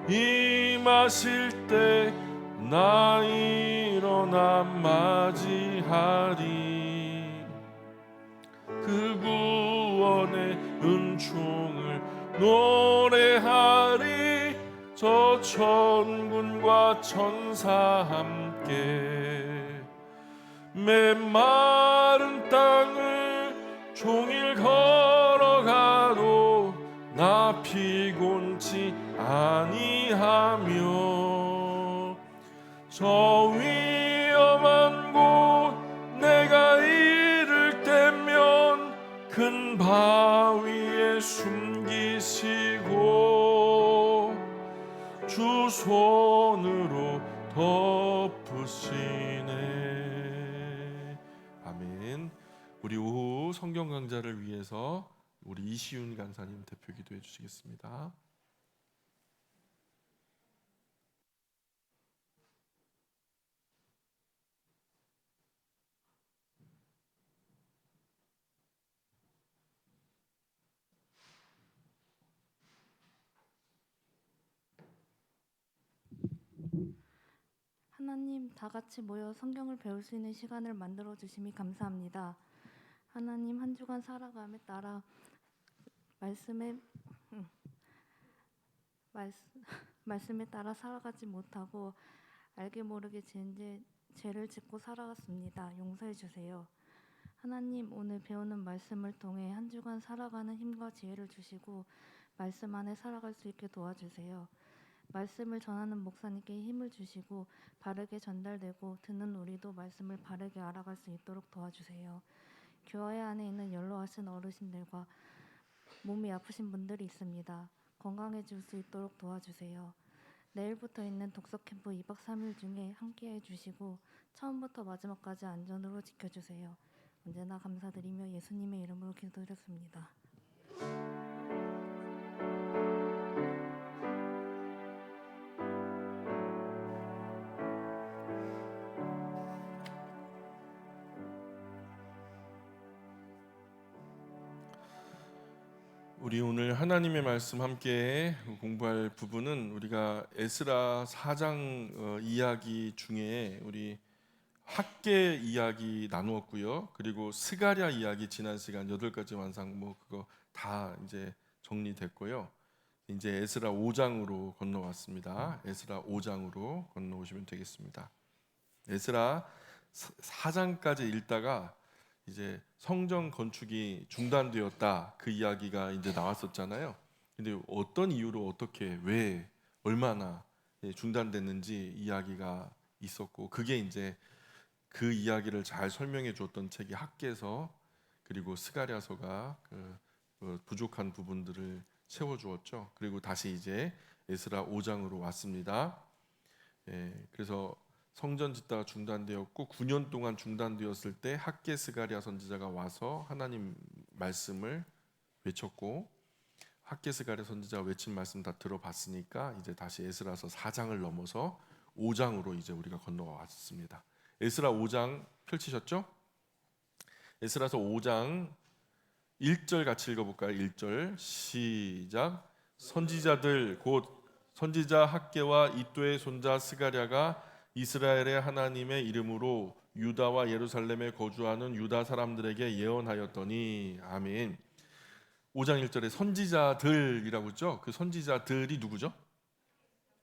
임하실 때 나 일어나 맞이하리. 그 구원의 은총을 노래하리. 저 천군과 천사 함께 메마른 땅을 종일 걸어가도 나 피곤치 아니하며 저 위험한 곳 내가 이를 때면 큰 바위에 숨기시고 주 손으로 덮으시네. 아멘. 우리 오후 성경 강좌를 위해서 우리 이시윤 간사님 대표 기도해 주시겠습니다. 하나님, 다 같이 모여 성경을 배울 수 있는 시간을 만들어 주심이 감사합니다. 하나님, 한 주간 살아감에 따라 말씀에 말씀, 말씀에 따라 살아가지 못하고 알게 모르게 죄를 짓고 살아갔습니다. 용서해 주세요. 하나님, 오늘 배우는 말씀을 통해 한 주간 살아가는 힘과 지혜를 주시고 말씀 안에 살아갈 수 있게 도와주세요. 말씀을 전하는 목사님께 힘을 주시고 바르게 전달되고 듣는 우리도 말씀을 바르게 알아갈 수 있도록 도와주세요. 교회 안에 있는 연로하신 어르신들과 몸이 아프신 분들이 있습니다. 건강해질 수 있도록 도와주세요. 내일부터 있는 독서 캠프 2박 3일 중에 함께해 주시고 처음부터 마지막까지 안전으로 지켜주세요. 언제나 감사드리며 예수님의 이름으로 기도드렸습니다. 우리 오늘 하나님의 말씀 함께 공부할 부분은 우리가 에스라 4장 이야기 중에 우리 학계 이야기 나누었고요. 그리고 스가랴 이야기 지난 시간 8가지 완상 그거 다 이제 정리됐고요. 이제 에스라 5장으로 건너왔습니다. 에스라 5장으로 건너오시면 되겠습니다. 에스라 4장까지 읽다가 이제 성전 건축이 중단되었다, 그 이야기가 이제 나왔었잖아요. 근데 어떤 이유로 어떻게 왜 얼마나 중단됐는지 이야기가 있었고, 그게 이제 그 이야기를 잘 설명해 줬던 책이 학개서 그리고 스가랴서가 부족한 부분들을 채워주었죠. 그리고 다시 이제 에스라 5장으로 왔습니다. 그래서 성전 짓다가 중단되었고 9년 동안 중단되었을 때 학개 스가랴 선지자가 와서 하나님 말씀을 외쳤고, 학개 스가랴 선지자가 외친 말씀 다 들어봤으니까 이제 다시 에스라서 4장을 넘어서 5장으로 이제 우리가 건너왔습니다. 에스라 5장 펼치셨죠? 에스라서 5장 1절 같이 읽어볼까요? 1절 시작. 선지자들 곧 선지자 학개와 이도의 손자 스가랴가 이스라엘의 하나님의 이름으로 유다와 예루살렘에 거주하는 유다 사람들에게 예언하였더니. 아멘. 5장 1절에 선지자들이라고 했죠. 그 선지자들이 누구죠?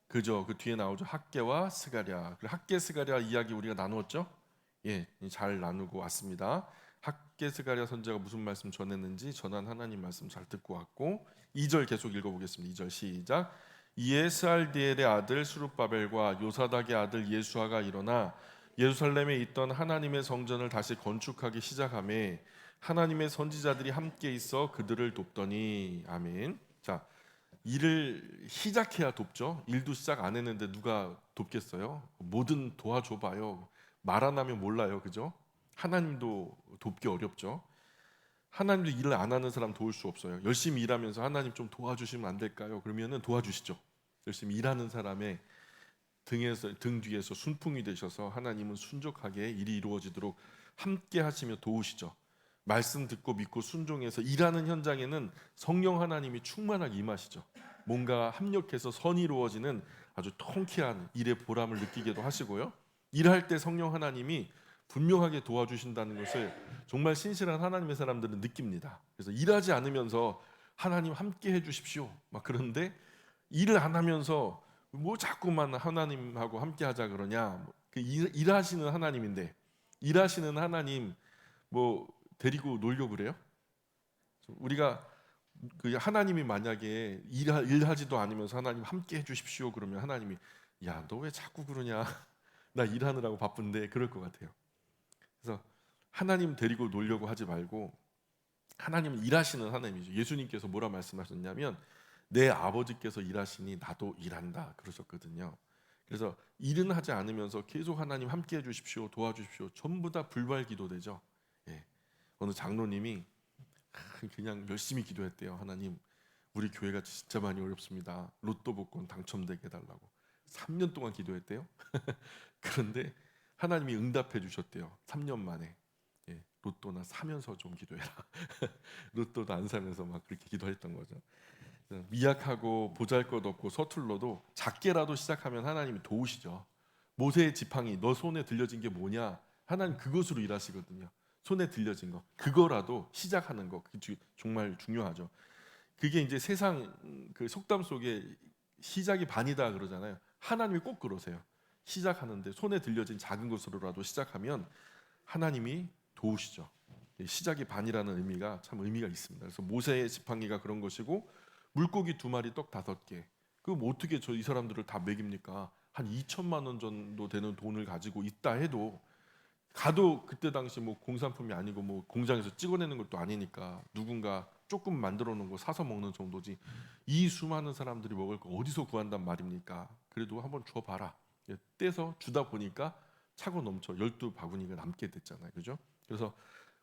그죠? 그 뒤에 나오죠. 학개와 스가랴. 그리고 학개 스가랴 이야기 우리가 나누었죠? 예, 잘 나누고 왔습니다. 학개 스가랴 선지자가 무슨 말씀 전했는지 전한 하나님 말씀 잘 듣고 왔고, 2절 계속 읽어보겠습니다. 2절 시작. 이에 스알디엘의 아들 스룹바벨과 요사닥의 아들 예수아가 일어나 예루살렘에 있던 하나님의 성전을 다시 건축하기 시작하매 하나님의 선지자들이 함께 있어 그들을 돕더니. 아멘. 자, 일을 시작해야 돕죠. 일도 시작 안 했는데 누가 돕겠어요? 뭐든 도와줘봐요. 말 안 하면 몰라요, 그죠? 하나님도 돕기 어렵죠. 하나님도 일을 안 하는 사람 도울 수 없어요. 열심히 일하면서 하나님 좀 도와주시면 안 될까요? 그러면은 도와주시죠. 열심히 일하는 사람의 등 뒤에서 순풍이 되셔서 하나님은 순종하게 일이 이루어지도록 함께 하시며 도우시죠. 말씀 듣고 믿고 순종해서 일하는 현장에는 성령 하나님이 충만하게 임하시죠. 뭔가 합력해서 선이 이루어지는 아주 통쾌한 일의 보람을 느끼게도 하시고요. 일할 때 성령 하나님이 분명하게 도와주신다는 것을 정말 신실한 하나님의 사람들은 느낍니다. 그래서 일하지 않으면서 하나님 함께 해주십시오. 막 그런데 일을 안 하면서 뭐 자꾸만 하나님하고 함께 하자 그러냐. 그 일하시는 하나님인데 일하시는 하나님 뭐 데리고 놀려 그래요? 우리가 그 하나님이 만약에 일하지도 않으면서 하나님 함께 해주십시오 그러면 하나님이 야, 너 왜 자꾸 그러냐? 나 일하느라고 바쁜데 그럴 것 같아요. 그래서 하나님 데리고 놀려고 하지 말고 하나님은 일하시는 하나님이죠. 예수님께서 뭐라 말씀하셨냐면 내 아버지께서 일하시니 나도 일한다 그러셨거든요. 그래서 일은 하지 않으면서 계속 하나님 함께 해주십시오, 도와주십시오. 전부 다 불발 기도되죠. 예. 어느 장로님이 그냥 열심히 기도했대요. 하나님, 우리 교회가 진짜 많이 어렵습니다. 로또 복권 당첨되게 해달라고 3년 동안 기도했대요. 그런데 하나님이 응답해 주셨대요. 3년 만에. 예, 로또나 사면서 좀 기도해라. 로또도 안 사면서 막 그렇게 기도했던 거죠. 미약하고 보잘것없고 서툴러도 작게라도 시작하면 하나님이 도우시죠. 모세의 지팡이 너 손에 들려진 게 뭐냐? 하나님 그것으로 일하시거든요. 손에 들려진 거 그거라도 시작하는 거 그게 정말 중요하죠. 그게 이제 세상 그 속담 속에 시작이 반이다 그러잖아요. 하나님이 꼭 그러세요. 시작하는데 손에 들려진 작은 것으로라도 시작하면 하나님이 도우시죠. 시작이 반이라는 의미가 참 의미가 있습니다. 그래서 모세의 지팡이가 그런 것이고 물고기 2마리 떡 5개. 그럼 어떻게 저 이 사람들을 다 먹입니까? 한 2천만 원 정도 되는 돈을 가지고 있다 해도 가도 그때 당시 뭐 공산품이 아니고 뭐 공장에서 찍어내는 것도 아니니까 누군가 조금 만들어 놓은 거 사서 먹는 정도지 이 수많은 사람들이 먹을 거 어디서 구한단 말입니까? 그래도 한번 줘봐라. 떼서 주다 보니까 차고 넘쳐 12바구니가 남게 됐잖아요. 그죠? 그래서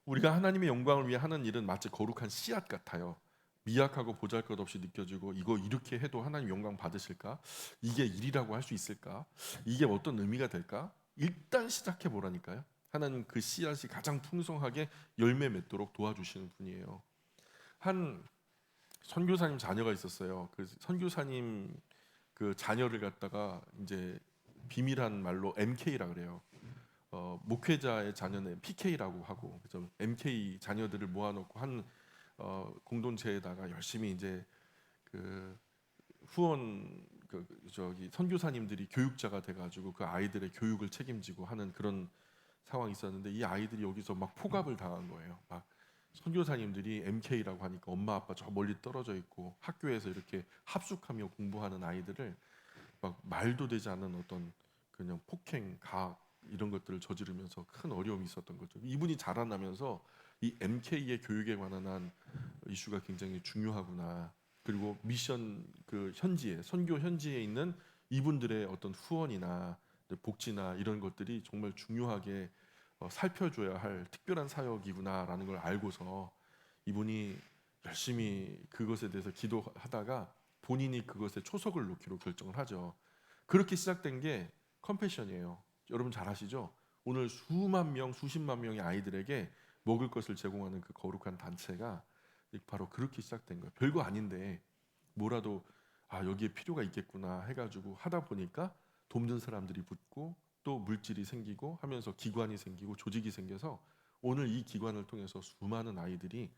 우리가 하나님의 영광을 위해 하는 일은 마치 거룩한 씨앗 같아요. 미약하고 보잘것없이 느껴지고 이거 이렇게 해도 하나님 영광 받으실까? 이게 일이라고 할 수 있을까? 이게 어떤 의미가 될까? 일단 시작해 보라니까요. 하나님 그 씨앗이 가장 풍성하게 열매 맺도록 도와주시는 분이에요. 한 선교사님 자녀가 있었어요. 그 선교사님 그 자녀를 갖다가 이제 비밀한 말로 MK라 그래요. 목회자의 자녀는 PK라고 하고 그래서 MK 자녀들을 모아놓고 한 공동체에다가 열심히 이제 그 후원 저기 선교사님들이 교육자가 돼가지고 그 아이들의 교육을 책임지고 하는 그런 상황이 있었는데 이 아이들이 여기서 막 포갑을 당한 거예요. 막 선교사님들이 MK라고 하니까 엄마 아빠 저 멀리 떨어져 있고 학교에서 이렇게 합숙하며 공부하는 아이들을 막 말도 되지 않는 어떤 그냥 폭행, 가학 이런 것들을 저지르면서 큰 어려움이 있었던 거죠. 이분이 자라나면서 이 MK의 교육에 관한 한 이슈가 굉장히 중요하구나. 그리고 미션 그 현지에 선교 현지에 있는 이분들의 어떤 후원이나 복지나 이런 것들이 정말 중요하게 살펴줘야 할 특별한 사역이구나라는 걸 알고서 이분이 열심히 그것에 대해서 기도하다가 본인이 그것에 초석을 놓기로 결정을 하죠. 그렇게 시작된 게 컴패션이에요. 여러분 잘 아시죠? 오늘 수만 명, 수십만 명의 아이들에게 먹을 것을 제공하는 그 거룩한 단체가 바로 그렇게 시작된 거예요. 별거 아닌데 뭐라도 아 여기에 필요가 있겠구나 해가지고 하다 보니까 돕는 사람들이 붙고 또 물질이 생기고 하면서 기관이 생기고 조직이 생겨서 오늘 이 기관을 통해서 수많은 아이들이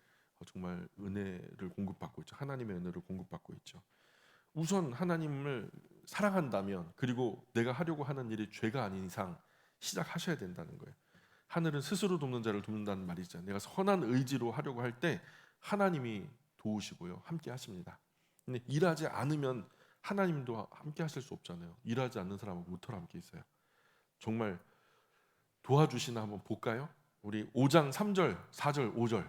정말 은혜를 공급받고 있죠. 하나님의 은혜를 공급받고 있죠. 우선 하나님을 사랑한다면 그리고 내가 하려고 하는 일이 죄가 아닌 이상 시작하셔야 된다는 거예요. 하늘은 스스로 돕는 자를 돕는다는 말이죠. 내가 선한 의지로 하려고 할 때 하나님이 도우시고요. 함께 하십니다. 근데 일하지 않으면 하나님도 함께 하실 수 없잖아요. 일하지 않는 사람은 무엇으로 함께 있어요. 정말 도와주시나 한번 볼까요? 우리 5장 3절, 4절, 5절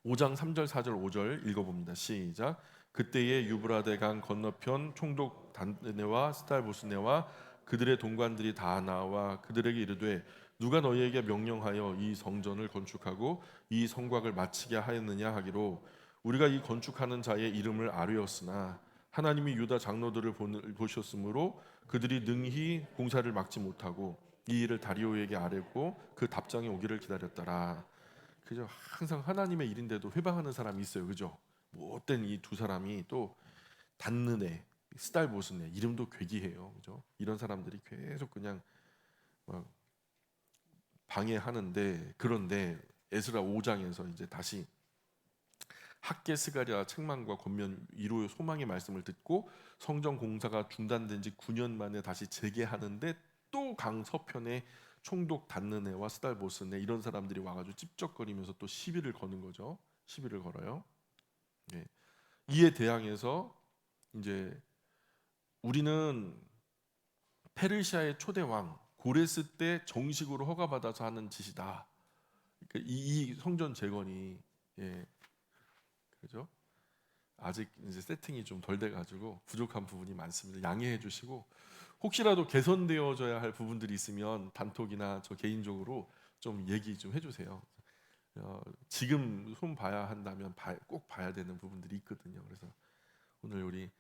5장 3절, 4절, 5절 읽어봅니다. 시작. 그때에 유브라데 강 건너편 총독 단네와 스달보스네와 그들의 동관들이 다 나와 그들에게 이르되 누가 너희에게 명령하여 이 성전을 건축하고 이 성곽을 마치게 하였느냐 하기로 우리가 이 건축하는 자의 이름을 아뢰었으나 하나님이 유다 장로들을 보셨으므로 그들이 능히 공사를 막지 못하고 이 일을 다리오에게 아뢰고 그 답장이 오기를 기다렸더라. 그죠? 항상 하나님의 일인데도 회방하는 사람이 있어요. 그죠? 못된 이 두 사람이 또 닫는 스달보스네 이름도 괴기해요. 그죠? 이런 사람들이 계속 그냥 막 방해하는데 그런데 에스라 5장에서 이제 다시 학계 스가랴 책망과 권면 위로의 소망의 말씀을 듣고 성전 공사가 중단된 지 9년 만에 다시 재개하는데 또 강서편에 총독 닫는애와 스달보스네 이런 사람들이 와가지고 찝쩍거리면서 또 시비를 거는 거죠. 시비를 걸어요. 예. 이에 대항해서 이제 우리는 페르시아의 초대 왕 고레스 때 정식으로 허가받아서 하는 짓이다. 그러니까 이 성전 재건이 예, 그죠? 아직 이제 세팅이 좀 덜 돼가지고 부족한 부분이 많습니다. 양해해 주시고 혹시라도 개선되어져야 할 부분들이 있으면 단톡이나 저 개인적으로 좀 얘기 좀 해주세요. 지금 손 봐야 한다면 꼭 봐야 되는 부분들이 있거든요. 그래서 오늘 우리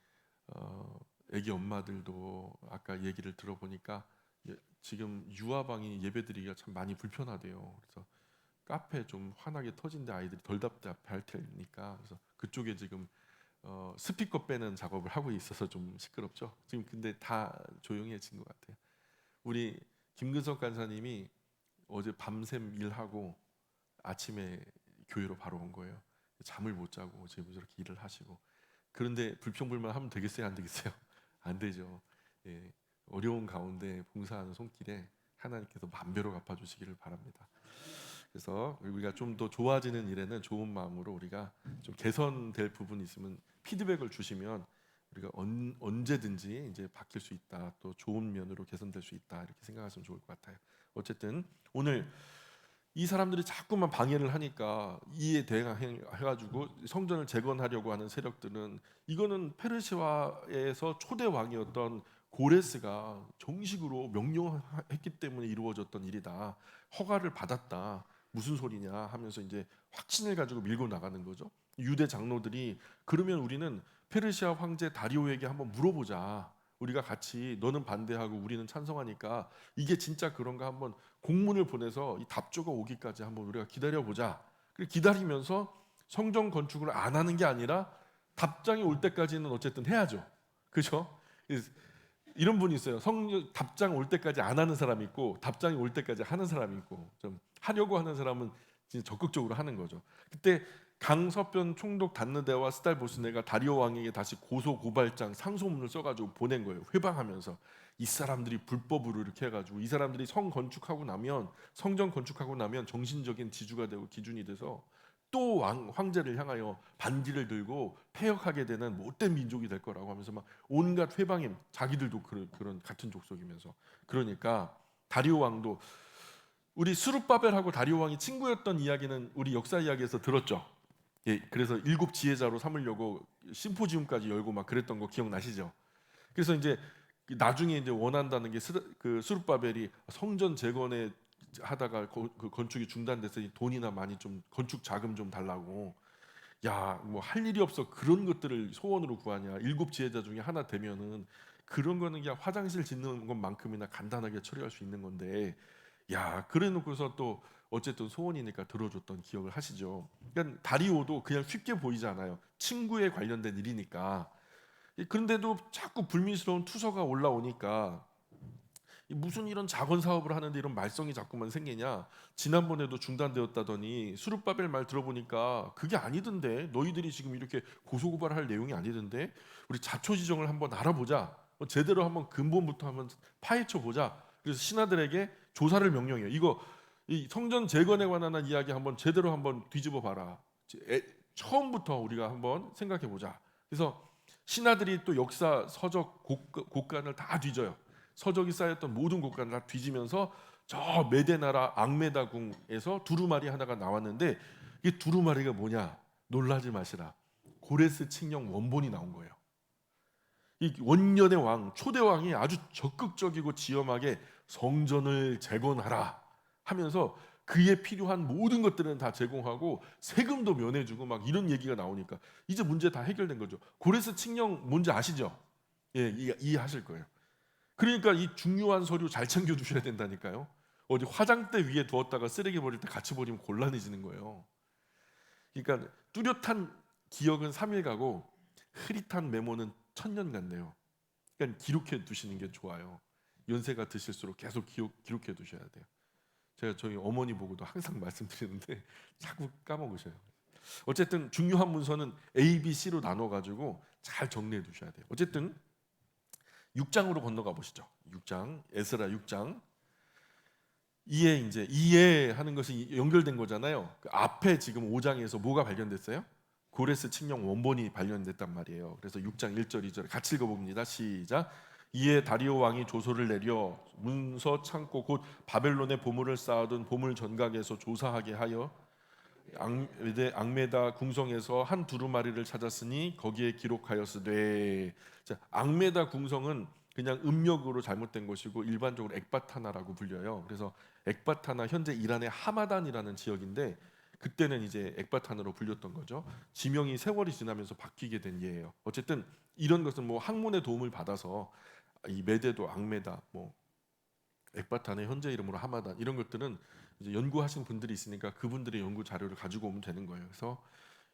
애기 엄마들도 아까 얘기를 들어보니까 지금 유아방이 예배드리기가 참 많이 불편하대요. 그래서 카페 좀 환하게 터진데 아이들이 덜 답답할 테니까 그래서 그쪽에 지금 스피커 빼는 작업을 하고 있어서 좀 시끄럽죠. 지금 근데 다 조용해진 것 같아요. 우리 김근석 간사님이 어제 밤샘 일하고 아침에 교회로 바로 온 거예요. 잠을 못 자고 지금 저렇게 일을 하시고 그런데 불평불만 하면 되겠어요, 안 되겠어요? 안 되죠. 예, 어려운 가운데 봉사하는 손길에 하나님께서 만배로 갚아주시기를 바랍니다. 그래서 우리가 좀 더 좋아지는 일에는 좋은 마음으로 우리가 좀 개선될 부분이 있으면 피드백을 주시면 우리가 언제든지 이제 바뀔 수 있다. 또 좋은 면으로 개선될 수 있다. 이렇게 생각하시면 좋을 것 같아요. 어쨌든 오늘 이 사람들이 자꾸만 방해를 하니까 이에 대응해가지고 성전을 재건하려고 하는 세력들은 이거는 페르시아에서 초대 왕이었던 고레스가 정식으로 명령했기 때문에 이루어졌던 일이다. 허가를 받았다. 무슨 소리냐 하면서 이제 확신을 가지고 밀고 나가는 거죠. 유대 장로들이 그러면 우리는 페르시아 황제 다리오에게 한번 물어보자. 우리가 같이 너는 반대하고 우리는 찬성하니까 이게 진짜 그런가 한번 공문을 보내서 이 답조가 오기까지 한번 우리가 기다려보자. 기다리면서 성전 건축을 안 하는 게 아니라 답장이 올 때까지는 어쨌든 해야죠. 그죠? 이런 분이 있어요. 답장 올 때까지 안 하는 사람이 있고 답장이 올 때까지 하는 사람이 있고 좀 하려고 하는 사람은 진짜 적극적으로 하는 거죠. 그때 강서편 총독 닫느데와 스달보스네가 다리오 왕에게 다시 고소 고발장 상소문을 써가지고 보낸 거예요. 회방하면서 이 사람들이 불법으로 이렇게 해가지고 이 사람들이 성전 건축하고 나면 정신적인 지주가 되고 기준이 돼서 또 황제를 향하여 반기를 들고 폐역하게 되는 못된 민족이 될 거라고 하면서 막 온갖 회방임 자기들도 그런 같은 족속이면서 그러니까 다리오 왕도 우리 스룹바벨하고 다리오 왕이 친구였던 이야기는 우리 역사 이야기에서 들었죠. 예, 그래서 7 지혜자로 삼으려고 심포지움까지 열고 막 그랬던 거 기억나시죠? 그래서 이제 나중에 이제 원한다는 게 그 스룹바벨이 성전 재건에 하다가 그 건축이 중단됐으니 돈이나 많이 좀 건축 자금 좀 달라고. 야, 뭐 할 일이 없어 그런 것들을 소원으로 구하냐? 7 지혜자 중에 하나 되면은 그런 거는 그냥 화장실 짓는 것만큼이나 간단하게 처리할 수 있는 건데, 야, 그래놓고서 또 어쨌든 소원이니까 들어줬던 기억을 하시죠. 그러니까 다리오도 그냥 쉽게 보이잖아요. 친구에 관련된 일이니까. 그런데도 자꾸 불미스러운 투서가 올라오니까 무슨 이런 자건 사업을 하는데 이런 말썽이 자꾸만 생기냐? 지난번에도 중단되었다더니 수룹바벨 말 들어보니까 그게 아니던데 너희들이 지금 이렇게 고소고발할 내용이 아니던데 우리 자초지정을 한번 알아보자. 제대로 한번 근본부터 한번 파헤쳐 보자. 그래서 신하들에게 조사를 명령해요. 이거 이 성전 재건에 관한 이야기 한번 제대로 한번 뒤집어 봐라. 처음부터 우리가 한번 생각해 보자. 그래서 신하들이 또 역사 서적 곳간을 다 뒤져요. 서적이 쌓였던 모든 곳간을 다 뒤지면서 저 메데나라 앙메다궁에서 두루마리 하나가 나왔는데 이 두루마리가 뭐냐? 놀라지 마시라. 고레스 칙령 원본이 나온 거예요. 이 원년의 왕, 초대 왕이 아주 적극적이고 지엄하게 성전을 재건하라 하면서 그에 필요한 모든 것들은 다 제공하고 세금도 면해주고 막 이런 얘기가 나오니까 이제 문제 다 해결된 거죠. 고레스 칙령 뭔지 아시죠? 예, 이해하실 거예요. 그러니까 이 중요한 서류 잘 챙겨 두셔야 된다니까요. 어디 화장대 위에 두었다가 쓰레기 버릴 때 같이 버리면 곤란해지는 거예요. 그러니까 뚜렷한 기억은 3일 가고 흐릿한 메모는 1000년 같네요. 그러니까 기록해 두시는 게 좋아요. 연세가 드실수록 계속 기록해 두셔야 돼요. 제가 저희 어머니 보고도 항상 말씀드리는데 자꾸 까먹으셔요. 어쨌든 중요한 문서는 A, B, C로 나눠가지고 잘 정리해 두셔야 돼요. 어쨌든 6장으로 건너가 보시죠. 6장, 에스라 6장. 이제 이해하는 것이 연결된 거잖아요. 그 앞에 지금 5장에서 뭐가 발견됐어요? 고레스 칙령 원본이 발견됐단 말이에요. 그래서 6장 1절 2절 같이 읽어봅니다. 시작. 이에 다리오 왕이 조소를 내려 문서 창고 곧 바벨론의 보물을 쌓아둔 보물 전각에서 조사하게 하여 앙메다 궁성에서 한 두루마리를 찾았으니 거기에 기록하였으되. 자, 앙메다 궁성은 그냥 음력으로 잘못된 것이고 일반적으로 엑바타나라고 불려요. 그래서 엑바타나 현재 이란의 하마단이라는 지역인데 그때는 이제 엑바탄으로 불렸던 거죠. 지명이 세월이 지나면서 바뀌게 된 예예요. 어쨌든 이런 것은 뭐 학문의 도움을 받아서 이 메데도 앙메다, 뭐 엑바탄의 현재 이름으로 하마단 이런 것들은 이제 연구하신 분들이 있으니까 그분들의 연구 자료를 가지고 오면 되는 거예요. 그래서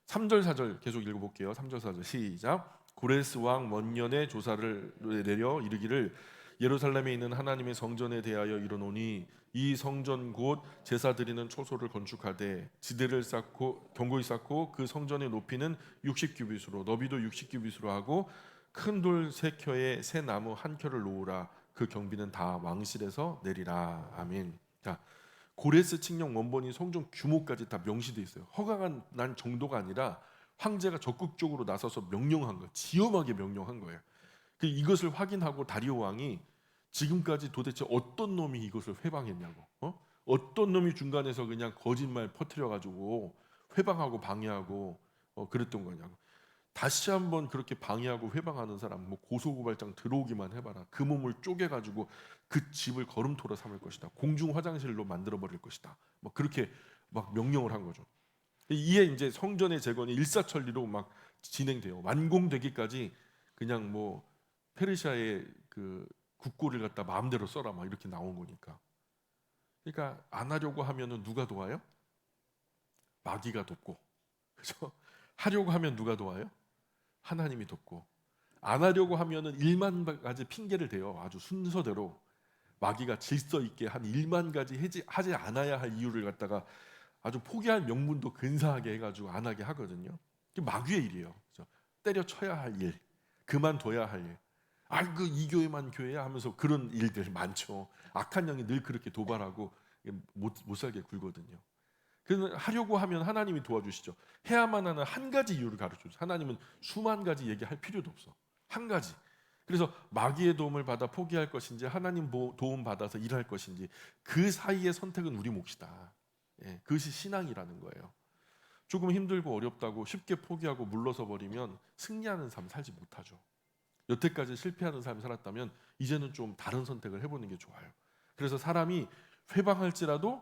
3절 4절 계속 읽어볼게요. 3절 4절 시작. 고레스 왕 먼년에 조사를 내려 이르기를 예루살렘에 있는 하나님의 성전에 대하여 이르노니 이 성전 곧 제사 드리는 초소를 건축하되 지대를 쌓고 견고히 쌓고 그 성전의 높이는 60규빗으로 너비도 60규빗으로 하고 큰 돌 3켜에 새 나무 1켜를 놓으라. 그 경비는 다 왕실에서 내리라. 아멘. 자, 고레스 칙령 원본이 성전 규모까지 다 명시돼 있어요. 허가가 난 정도가 아니라 황제가 적극적으로 나서서 명령한 거예요. 지엄하게 명령한 거예요. 이것을 확인하고 다리오 왕이 지금까지 도대체 어떤 놈이 이것을 회방했냐고, 어떤 놈이 중간에서 그냥 거짓말 퍼뜨려가지고 회방하고 방해하고 그랬던 거냐고. 다시 한번 그렇게 방해하고 회방하는 사람 뭐 고소고발장 들어오기만 해봐라. 그 몸을 쪼개가지고 그 집을 걸음토로 삼을 것이다. 공중 화장실로 만들어 버릴 것이다. 뭐 그렇게 막 명령을 한 거죠. 이에 이제 성전의 재건이 일사천리로 막 진행돼요. 완공되기까지 그냥 뭐 페르시아의 그 국고를 갖다 마음대로 써라 막 이렇게 나온 거니까. 그러니까 안 하려고 하면은 누가 도와요? 마귀가 돕고, 그죠? 하려고 하면 누가 도와요? 하나님이 돕고. 안 하려고 하면은 1만 가지 핑계를 대요. 아주 순서대로 마귀가 질서 있게 한 1만 가지 하지 않아야 할 이유를 갖다가 아주 포기할 명분도 근사하게 해가지고 안 하게 하거든요. 그게 마귀의 일이에요. 그죠? 때려쳐야 할 일, 그만둬야 할 일. 그 이 교회만 교회야 하면서 그런 일들 많죠. 악한 영이 늘 그렇게 도발하고 못 살게 굴거든요. 그래서 하려고 하면 하나님이 도와주시죠. 해야만 하는 한 가지 이유를 가르쳐줘요. 하나님은 수만 가지 얘기할 필요도 없어. 한 가지. 그래서 마귀의 도움을 받아 포기할 것인지 하나님 도움 받아서 일할 것인지 그 사이의 선택은 우리 몫이다. 예, 그것이 신앙이라는 거예요. 조금 힘들고 어렵다고 쉽게 포기하고 물러서 버리면 승리하는 삶 살지 못하죠. 여태까지 실패하는 삶을 살았다면 이제는 좀 다른 선택을 해보는 게 좋아요. 그래서 사람이 회방할지라도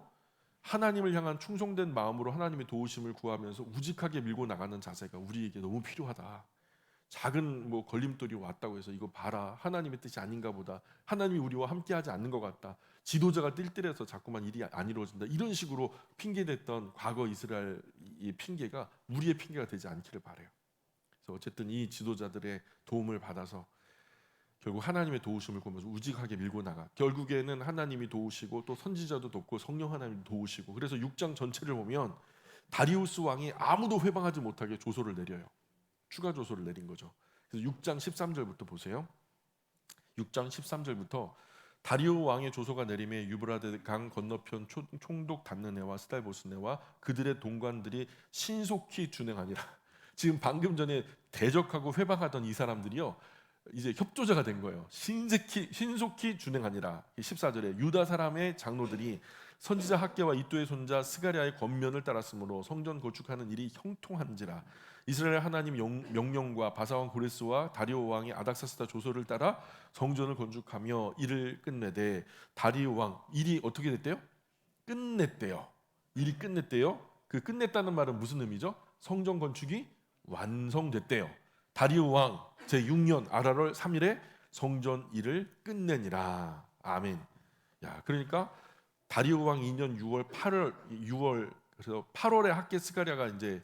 하나님을 향한 충성된 마음으로 하나님의 도우심을 구하면서 우직하게 밀고 나가는 자세가 우리에게 너무 필요하다. 작은 뭐 걸림돌이 왔다고 해서 이거 봐라, 하나님의 뜻이 아닌가 보다, 하나님이 우리와 함께하지 않는 것 같다, 지도자가 띨띨해서 자꾸만 일이 안 이루어진다, 이런 식으로 핑계댔던 과거 이스라엘의 핑계가 우리의 핑계가 되지 않기를 바라요. 그래서 어쨌든 이 지도자들의 도움을 받아서 결국 하나님의 도우심을 구하면서 우직하게 밀고 나가. 결국에는 하나님이 도우시고 또 선지자도 돕고 성령 하나님이 도우시고. 그래서 6장 전체를 보면 다리우스 왕이 아무도 회방하지 못하게 조소를 내려요. 추가 조소를 내린 거죠. 그래서 6장 13절부터 보세요. 6장 13절부터 다리오 왕의 조소가 내림에 유브라데 강 건너편 총독 단느네와 스달보스네와 그들의 동관들이 신속히 준행하니라. 지금 방금 전에 대적하고 회방하던 이 사람들이요, 이제 협조자가 된 거예요. 신속히 준행하니라. 14절에 유다 사람의 장로들이 선지자 학계와 이도의 손자 스가랴의 권면을 따랐으므로 성전 건축하는 일이 형통한지라. 이스라엘 하나님 명령과 바사왕 고레스와 다리오 왕이 아닥사스다 조서를 따라 성전을 건축하며 일을 끝내되. 다리오 왕 일이 어떻게 됐대요? 끝냈대요. 일이 끝냈대요. 그 끝냈다는 말은 무슨 의미죠? 성전 건축이 완성됐대요. 다리오 왕 제6년 아랄월 3일에 성전 일을 끝내니라. 아멘. 야, 그러니까 다리오 왕 2년 6월 그래서 8월에 학계 스가랴가 이제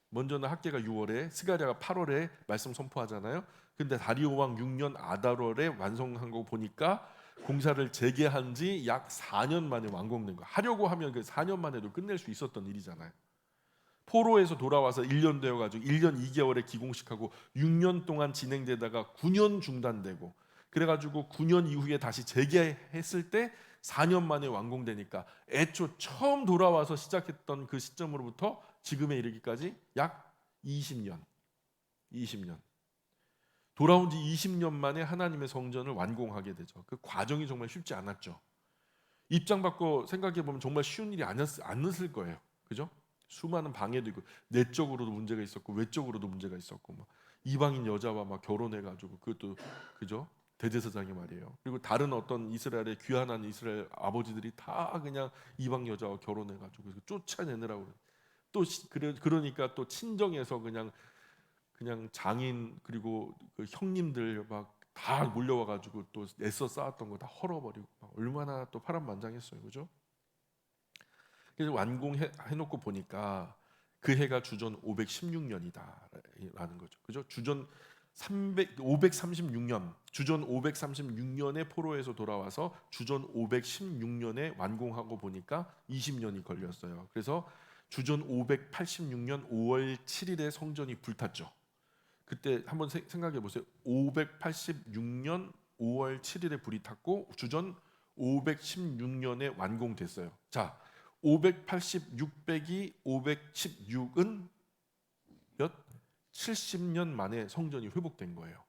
먼저는 학계가 6월에 스가랴가 8월에 말씀 선포하잖아요. 근데 다리오 왕 6년 아달월에 완성한 거 보니까 공사를 재개한 지 약 4년 만에 완공된 거. 하려고 하면 그 4년 만에도 끝낼 수 있었던 일이잖아요. 포로에서 돌아와서 1년 되어 가지고 1년 2개월에 기공식하고 6년 동안 진행되다가 9년 중단되고 그래 가지고 9년 이후에 다시 재개했을 때 4년 만에 완공되니까 애초 처음 돌아와서 시작했던 그 시점으로부터 지금에 이르기까지 약 20년. 돌아온 지 20년 만에 하나님의 성전을 완공하게 되죠. 그 과정이 정말 쉽지 않았죠. 입장 바꿔 생각해 보면 정말 쉬운 일이 아니었을 거예요. 그죠? 수많은 방해도 있고 내적으로도 문제가 있었고 외적으로도 문제가 있었고 막 이방인 여자와 막 결혼해 가지고 그것도 그죠? 대제사장이 말이에요. 그리고 다른 어떤 이스라엘의 귀환한 이스라엘 아버지들이 다 그냥 이방 여자와 결혼해 가지고 쫓아내느라고 그러니까 또 친정에서 그냥 장인 그리고 그 형님들 막 다 몰려와 가지고 또 애써 쌓았던 거 다 헐어버리고 막 얼마나 또 파란만장했어요, 그죠? 그래서 완공해 놓고 보니까 그 해가 주전 516년이다라는 거죠, 그죠? 주전 536년, 주전 536년에 포로에서 돌아와서 주전 516년에 완공하고 보니까 20년이 걸렸어요. 그래서 주전 586년 5월 7일에 성전이 불탔죠. 그때 한번 생각해 보세요. 586년 5월 7일에 불이 탔고 주전 516년에 완공됐어요. 자, 586 빼기 516은 몇? 70년 만에 성전이 회복된 거예요.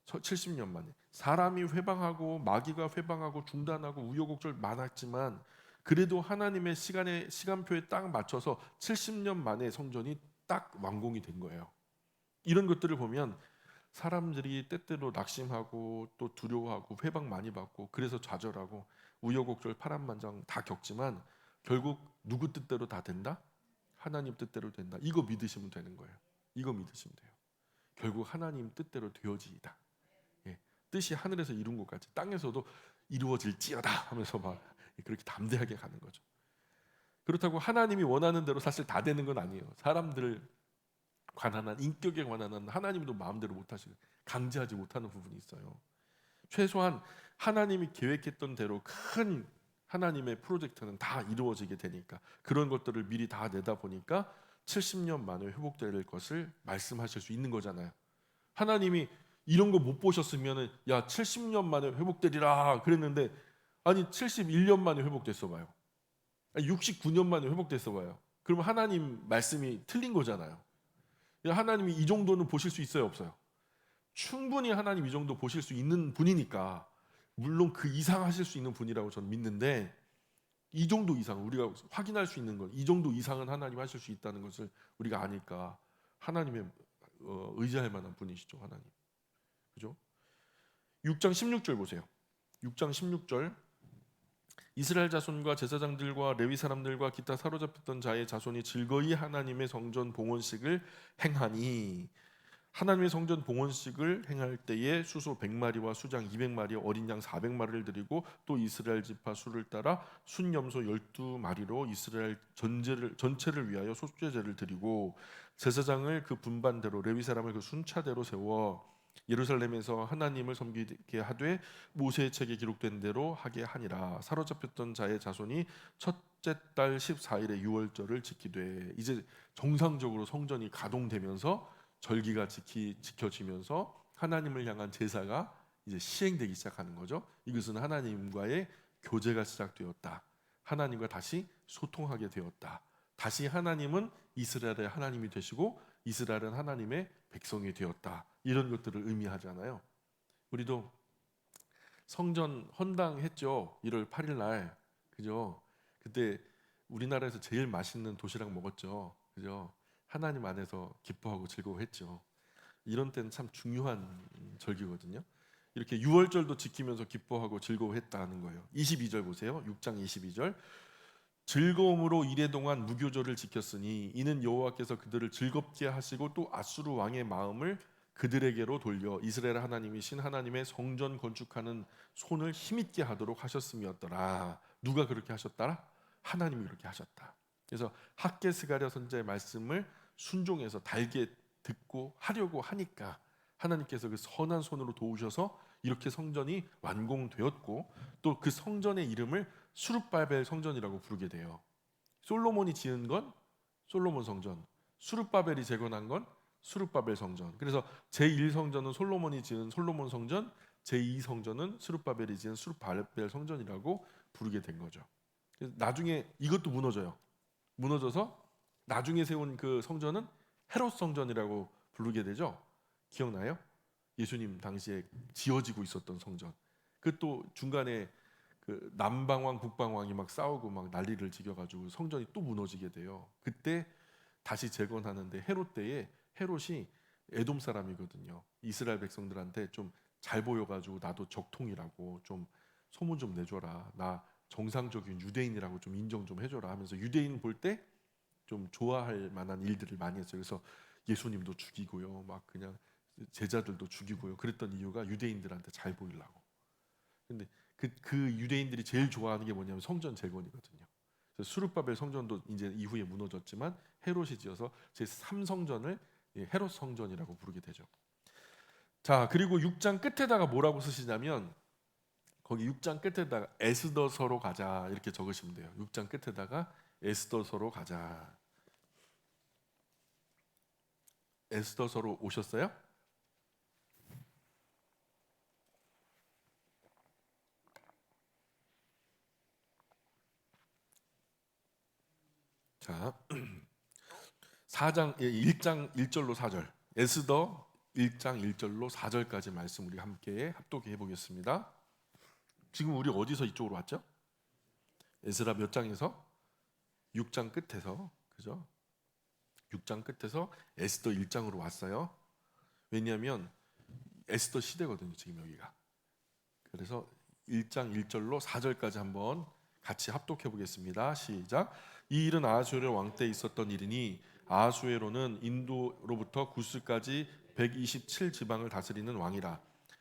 70년 만에. 사람이 회방하고 마귀가 회방하고 중단하고 우여곡절 많았지만 그래도 하나님의 시간표에 딱 맞춰서 70년 만에 성전이 딱 완공이 된 거예요. 이런 것들을 보면 사람들이 때때로 낙심하고 또 두려워하고 회방 많이 받고 그래서 좌절하고 우여곡절 파란만장 다 겪지만 결국 누구 뜻대로 다 된다? 하나님 뜻대로 된다. 이거 믿으시면 되는 거예요. 이거 믿으시면 돼요. 결국 하나님 뜻대로 되어지이다. 예, 뜻이 하늘에서 이룬 것 같이 땅에서도 이루어질지어다 하면서 막 그렇게 담대하게 가는 거죠. 그렇다고 하나님이 원하는 대로 사실 다 되는 건 아니에요. 사람들을 관한한 인격에 관한 하나님도 마음대로 못하시고 강제하지 못하는 부분이 있어요. 최소한 하나님이 계획했던 대로 큰 하나님의 프로젝트는 다 이루어지게 되니까 그런 것들을 미리 다 내다 보니까 70년 만에 회복될 것을 말씀하실 수 있는 거잖아요. 하나님이 이런 거 못 보셨으면은 야 70년 만에 회복되리라 그랬는데 아니 71년 만에 회복됐어 봐요. 아니, 69년 만에 회복됐어 봐요. 그러면 하나님 말씀이 틀린 거잖아요. 하나님이 이 정도는 보실 수 있어요, 없어요? 충분히 하나님 이 정도 보실 수 있는 분이니까 물론 그 이상 하실 수 있는 분이라고 저는 믿는데 이 정도 이상 우리가 확인할 수 있는 건 이 정도 이상은 하나님 하실 수 있다는 것을 우리가 아니까 하나님의 의지할 만한 분이시죠, 하나님. 그죠? 6장 16절 보세요. 6장 16절 이스라엘 자손과 제사장들과 레위 사람들과 기타 사로잡혔던 자의 자손이 즐거이 하나님의 성전 봉헌식을 행하니 하나님의 성전 봉헌식을 행할 때에 수소 100마리와 수장 200마리 어린 양 400마리를 드리고 또 이스라엘 지파 수를 따라 순염소 12마리로 이스라엘 전체를 위하여 속죄제를 드리고 제사장을 그 분반대로 레위 사람을 그 순차대로 세워 예루살렘에서 하나님을 섬기게 하되 모세의 책에 기록된 대로 하게 하니라. 사로잡혔던 자의 자손이 첫째 달 14일에 유월절을 지키되 이제 정상적으로 성전이 가동되면서 절기가 지켜지면서 하나님을 향한 제사가 이제 시행되기 시작하는 거죠. 이것은 하나님과의 교제가 시작되었다. 하나님과 다시 소통하게 되었다. 다시 하나님은 이스라엘의 하나님이 되시고 이스라엘은 하나님의 백성이 되었다. 이런 것들을 의미하잖아요. 우리도 성전 헌당했죠. 1월 8일 날. 그죠? 그때 우리나라에서 제일 맛있는 도시락 먹었죠. 그죠? 하나님 안에서 기뻐하고 즐거워했죠. 이런 때는 참 중요한 절기거든요. 이렇게 유월절도 지키면서 기뻐하고 즐거워했다는 거예요. 22절 보세요. 6장 22절. 즐거움으로 이래 동안 무교절을 지켰으니 이는 여호와께서 그들을 즐겁게 하시고 또 아수르 왕의 마음을 그들에게로 돌려 이스라엘 하나님이신 하나님의 성전 건축하는 손을 힘있게 하도록 하셨음이었더라. 누가 그렇게 하셨더라? 하나님이 그렇게 하셨다. 그래서 학개 스가랴 선지자의 말씀을 순종해서 달게 듣고 하려고 하니까 하나님께서 그 선한 손으로 도우셔서 이렇게 성전이 완공되었고, 또 그 성전의 이름을 수룹바벨 성전이라고 부르게 돼요. 솔로몬이 지은 건 솔로몬 성전, 수룹바벨이 재건한 건 수룹바벨 성전. 그래서 제1성전은 솔로몬이 지은 솔로몬 성전, 제2성전은 수룹바벨이 지은 수룹바벨 성전이라고 부르게 된 거죠. 그래서 나중에 이것도 무너져요. 무너져서 나중에 세운 그 성전은 헤롯 성전이라고 부르게 되죠. 기억나요? 예수님 당시에 지어지고 있었던 성전. 그 또 중간에 그 남방왕 북방왕이 막 싸우고 막 난리를 지겨가지고 성전이 또 무너지게 돼요. 그때 다시 재건하는데 헤롯 때에 헤롯이 에돔 사람이거든요. 이스라엘 백성들한테 좀 잘 보여가지고 나도 적통이라고 좀 소문 좀 내줘라. 나 정상적인 유대인이라고 좀 인정 좀 해줘라 하면서 유대인 볼 때 좀 좋아할 만한 일들을 많이 했어요. 그래서 예수님도 죽이고요, 막 그냥 제자들도 죽이고요. 그랬던 이유가 유대인들한테 잘 보이려고. 근데 그 유대인들이 제일 좋아하는 게 뭐냐면 성전 재건이거든요. 그래서 수룹바벨 성전도 이제 이후에 무너졌지만 헤롯이 지어서 제 3성전을 헤롯 성전이라고 부르게 되죠. 자, 그리고 6장 끝에다가 뭐라고 쓰시냐면 거기 6장 끝에다가 에스더서로 가자 이렇게 적으시면 돼요. 6장 끝에다가 에스더서로 가자. 에스더서로 오셨어요? 자, 4장 1장 1절로 4절. 에스더 1장 1절로 4절까지 말씀 우리 함께 합독해 보겠습니다. 지금 우리 어디서 이쪽으로 왔죠? 에스라 몇 장에서? 6장 끝에서, 그죠? 6장 끝에서 에스더 1장으로 왔어요. 왜냐하면 에스더 시대거든요, 지금 여기가. 그래서 1장 1절로 4절까지 한번 같이 합독해 보겠습니다. 시작. 이 일은 아하수에로 왕 때 있었던 일이니 아하수에로는 인도로부터 구스까지 127 지방을 다스리는 왕이라.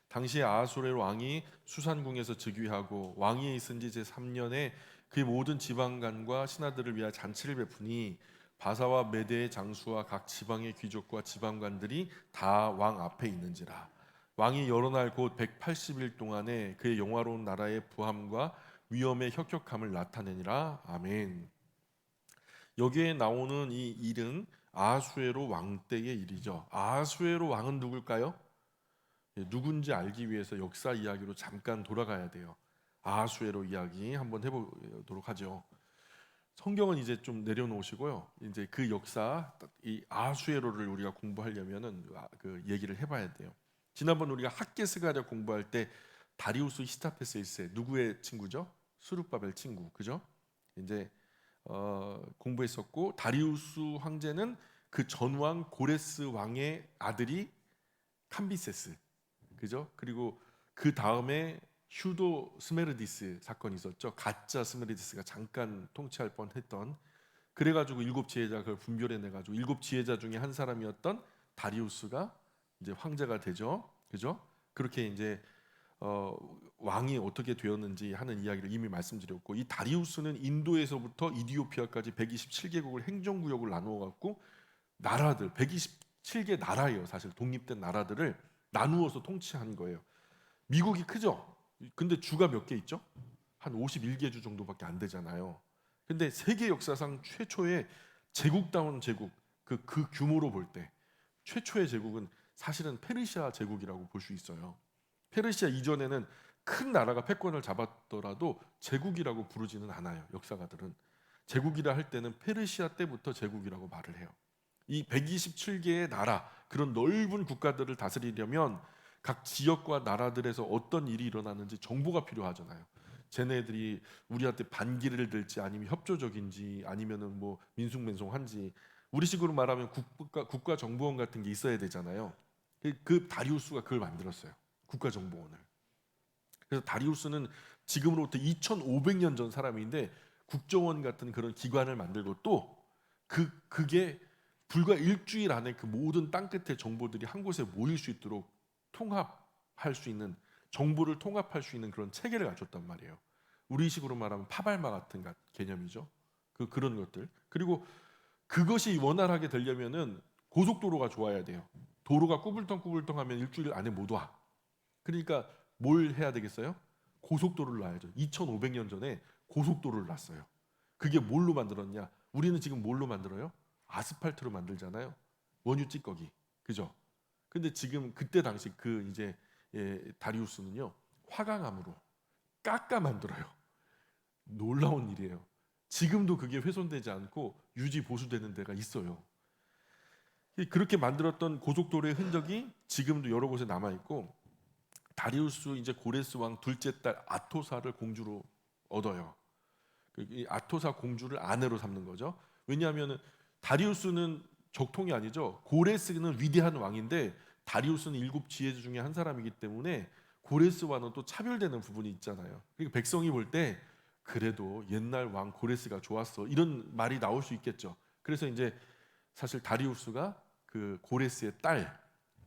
당시 아하수에로 왕이 수산궁에서 즉위하고 왕위에 있은 지 제3년에 그의 모든 지방관과 신하들을 위하여 잔치를 베푸니 바사와 메대의 장수와 각 지방의 귀족과 지방관들이 다 왕 앞에 있는지라. 왕이 여러 날 곧 180일 동안에 그의 영화로운 나라의 부함과 위엄의 혁혁함을 나타내니라. 아멘. 여기에 나오는 이 일은 아하수에로 왕 때의 일이죠. 아하수에로 왕은 누굴까요? 누군지 알기 위해서 역사 이야기로 잠깐 돌아가야 돼요. 아하수에로 이야기 한번 해보도록 하죠. 성경은 이제 좀 내려놓으시고요. 이제 그 역사, 이 아하수에로를 우리가 공부하려면은 그 얘기를 해봐야 돼요. 지난번 우리가 학개스가랴 공부할 때 다리우스 히스타페스 1세 누구의 친구죠? 수룹바벨 친구, 그죠? 이제 공부했었고 다리우스 황제는 그 전왕 고레스 왕의 아들이 캄비세스, 그죠? 그리고 그 다음에 휴도 스메르디스 사건이 있었죠. 가짜 스메르디스가 잠깐 통치할 뻔했던. 그래가지고 7지혜자 그걸 분별해내가지고 7지혜자 중에 한 사람이었던 다리우스가 이제 황제가 되죠, 그죠? 그렇게 이제 왕이 어떻게 되었는지 하는 이야기를 이미 말씀드렸고, 이 다리우스는 인도에서부터 이디오피아까지 127개국을 행정구역을 나누어 갖고 나라들 127개 나라예요. 사실 독립된 나라들을 나누어서 통치한 거예요. 미국이 크죠? 근데 주가 몇 개 있죠? 한 51개 주 정도밖에 안 되잖아요. 근데 세계 역사상 최초의 제국다운 제국, 그 규모로 볼 때 최초의 제국은 사실은 페르시아 제국이라고 볼 수 있어요. 페르시아 이전에는 큰 나라가 패권을 잡았더라도 제국이라고 부르지는 않아요. 역사가들은 제국이라 할 때는 페르시아 때부터 제국이라고 말을 해요. 이 127개의 나라, 그런 넓은 국가들을 다스리려면 각 지역과 나라들에서 어떤 일이 일어나는지 정보가 필요하잖아요. 쟤네들이 우리한테 반기를 들지 아니면 협조적인지 아니면은 뭐 민숭맹숭한지, 우리식으로 말하면 국가정보원 같은 게 있어야 되잖아요. 그 다리우스가 그걸 만들었어요. 국가정보원을. 그래서 다리우스는 지금으로부터 2500년 전 사람인데 국정원 같은 그런 기관을 만들고 또 그게 불과 일주일 안에 그 모든 땅끝의 정보들이 한 곳에 모일 수 있도록 통합할 수 있는, 정보를 통합할 수 있는 그런 체계를 갖췄단 말이에요. 우리식으로 말하면 파발마 같은 개념이죠. 그런 것들. 그리고 그것이 원활하게 되려면은 고속도로가 좋아야 돼요. 도로가 꾸불텅꾸불텅하면 일주일 안에 못 와. 그러니까 뭘 해야 되겠어요? 고속도로를 놔야죠. 2500년 전에 고속도로를 놨어요. 그게 뭘로 만들었냐? 우리는 지금 뭘로 만들어요? 아스팔트로 만들잖아요. 원유 찌꺼기. 그죠? 근데 지금 그때 당시 그 이제 다리우스는요. 화강암으로 깎아 만들어요. 놀라운 일이에요. 지금도 그게 훼손되지 않고 유지 보수되는 데가 있어요. 그렇게 만들었던 고속도로의 흔적이 지금도 여러 곳에 남아 있고, 다리우스 이제 고레스 왕 둘째 딸 아토사를 공주로 얻어요. 이 아토사 공주를 아내로 삼는 거죠. 왜냐하면 다리우스는 적통이 아니죠. 고레스는 위대한 왕인데 다리우스는 일곱 지혜주 중에 한 사람이기 때문에 고레스와는 또 차별되는 부분이 있잖아요. 그러니까 백성이 볼 때 그래도 옛날 왕 고레스가 좋았어, 이런 말이 나올 수 있겠죠. 그래서 이제 사실 다리우스가 그 고레스의 딸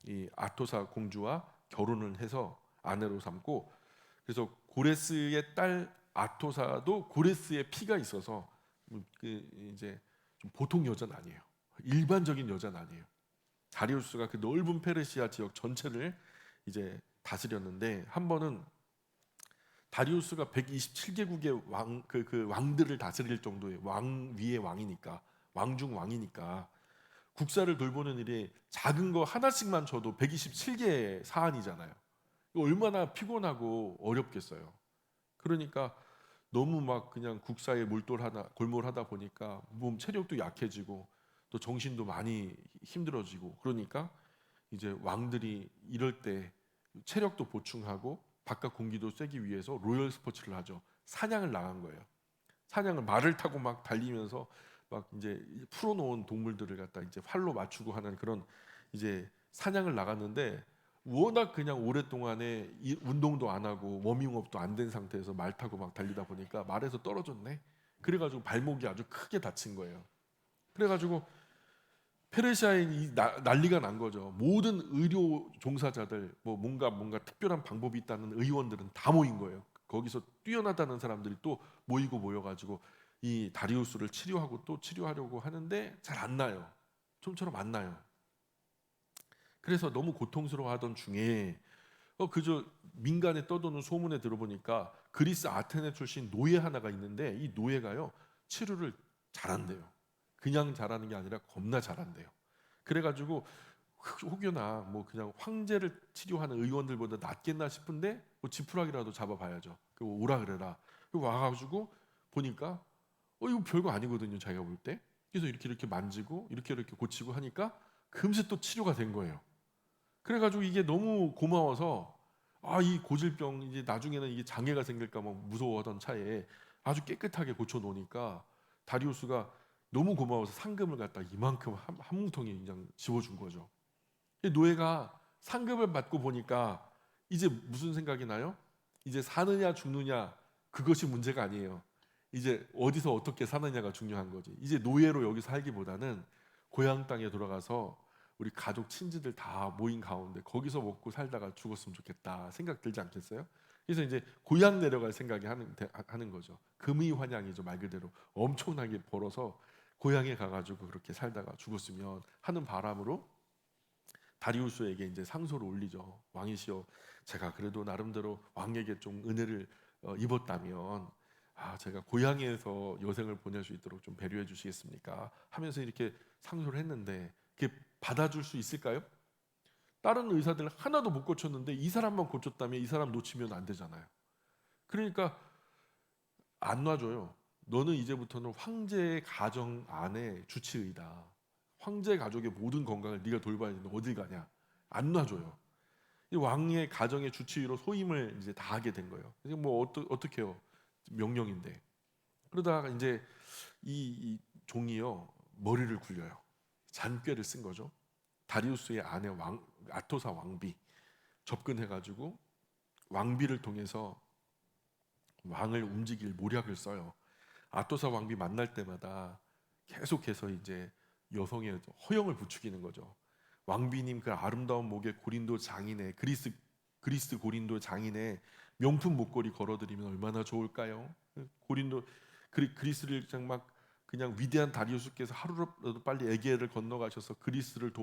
이 아토사 공주와 결혼을 해서 아내로 삼고, 그래서 고레스의 딸 아토사도 고레스의 피가 있어서 그 이제 좀 보통 여자는 아니에요. 일반적인 여자는 아니에요. 다리우스가 그 넓은 페르시아 지역 전체를 이제 다스렸는데, 한 번은 다리우스가 127개국의 그 왕들을 다스릴 정도의 왕 위의 왕이니까, 왕중 왕이니까 국사를 돌보는 일이 작은 거 하나씩만 쳐도 127개의 사안이잖아요. 얼마나 피곤하고 어렵겠어요. 그러니까 너무 막 그냥 국사에 골몰하다 보니까 몸 체력도 약해지고 또 정신도 많이 힘들어지고, 그러니까 이제 왕들이 이럴 때 체력도 보충하고 바깥 공기도 쐬기 위해서 로열 스포츠를 하죠. 사냥을 나간 거예요. 사냥을 말을 타고 막 달리면서 막 이제 풀어놓은 동물들을 갖다 이제 활로 맞추고 하는 그런 이제 사냥을 나갔는데, 워낙 그냥 오랫동안에 운동도 안 하고 워밍업도 안 된 상태에서 말 타고 막 달리다 보니까 말에서 떨어졌네. 그래가지고 발목이 아주 크게 다친 거예요. 그래가지고 페르시아에 난리가 난 거죠. 모든 의료 종사자들, 뭐 뭔가 특별한 방법이 있다는 의원들은 다 모인 거예요. 거기서 뛰어나다는 사람들이 또 모여가지고 이 다리우스를 치료하고 또 치료하려고 하는데 잘 안 나요. 좀처럼 안 나요. 그래서 너무 고통스러워하던 중에 그저 민간에 떠도는 소문에 들어보니까 그리스 아테네 출신 노예 하나가 있는데, 이 노예가요 치료를 잘한대요. 그냥 잘하는 게 아니라 겁나 잘한대요. 그래가지고 혹여나 뭐 그냥 황제를 치료하는 의원들보다 낫겠나 싶은데 뭐 지푸라기라도 잡아봐야죠. 그 오라 그래라. 그 와가지고 보니까 이거 별거 아니거든요, 자기가 볼 때. 그래서 이렇게 만지고 이렇게 고치고 하니까 금세 또 치료가 된 거예요. 그래가지고 이게 너무 고마워서 이 고질병 이제 나중에는 이게 장애가 생길까 뭐 무서워하던 차에 아주 깨끗하게 고쳐 놓으니까 다리우스가 너무 고마워서 상금을 갖다 이만큼 한 뭉텅이 그냥 집어준 거죠. 이 노예가 상금을 받고 보니까 이제 무슨 생각이 나요? 이제 사느냐 죽느냐 그것이 문제가 아니에요. 이제 어디서 어떻게 사느냐가 중요한 거지. 이제 노예로 여기 살기보다는 고향 땅에 돌아가서 우리 가족 친지들 다 모인 가운데 거기서 먹고 살다가 죽었으면 좋겠다 생각 들지 않겠어요? 그래서 이제 고향 내려갈 생각이 하는 거죠. 금의환양이죠, 말 그대로. 엄청나게 벌어서 고향에 가가지고 그렇게 살다가 죽었으면 하는 바람으로 다리우스에게 이제 상소를 올리죠. 왕이시여, 제가 그래도 나름대로 왕에게 좀 은혜를 입었다면 제가 고향에서 여생을 보낼 수 있도록 좀 배려해 주시겠습니까? 하면서 이렇게 상소를 했는데 그게 받아줄 수 있을까요? 다른 의사들 하나도 못 고쳤는데 이 사람만 고쳤다면 이 사람 놓치면 안 되잖아요. 그러니까 안 놔줘요. 너는 이제부터는 황제의 가정 안에 주치의다. 황제 가족의 모든 건강을 네가 돌봐야 되는데 어딜 가냐? 안 놔줘요. 이 왕의 가정의 주치의로 소임을 이제 다 하게 된 거예요. 그래서 뭐 어떻게 해요? 명령인데. 그러다가 이제 이 종이요 머리를 굴려요. 잔꾀를 쓴 거죠. 다리우스의 아내 아토사 왕비 접근해가지고 왕비를 통해서 왕을 움직일 모략을 써요. 아토사 왕비 만날 때마다 계속해서 이제 여성의 허영을 부추기는 거죠. 왕비님 그 아름다운 목에 고린도 장인의 그리스 고린도 장인의 명품 목걸이 걸어드리면 얼마나 좋을까요? 고린도 그리스를 그냥 위대한 다리우스께서 하루라도 빨리 에게를 건너가셔서 그리스를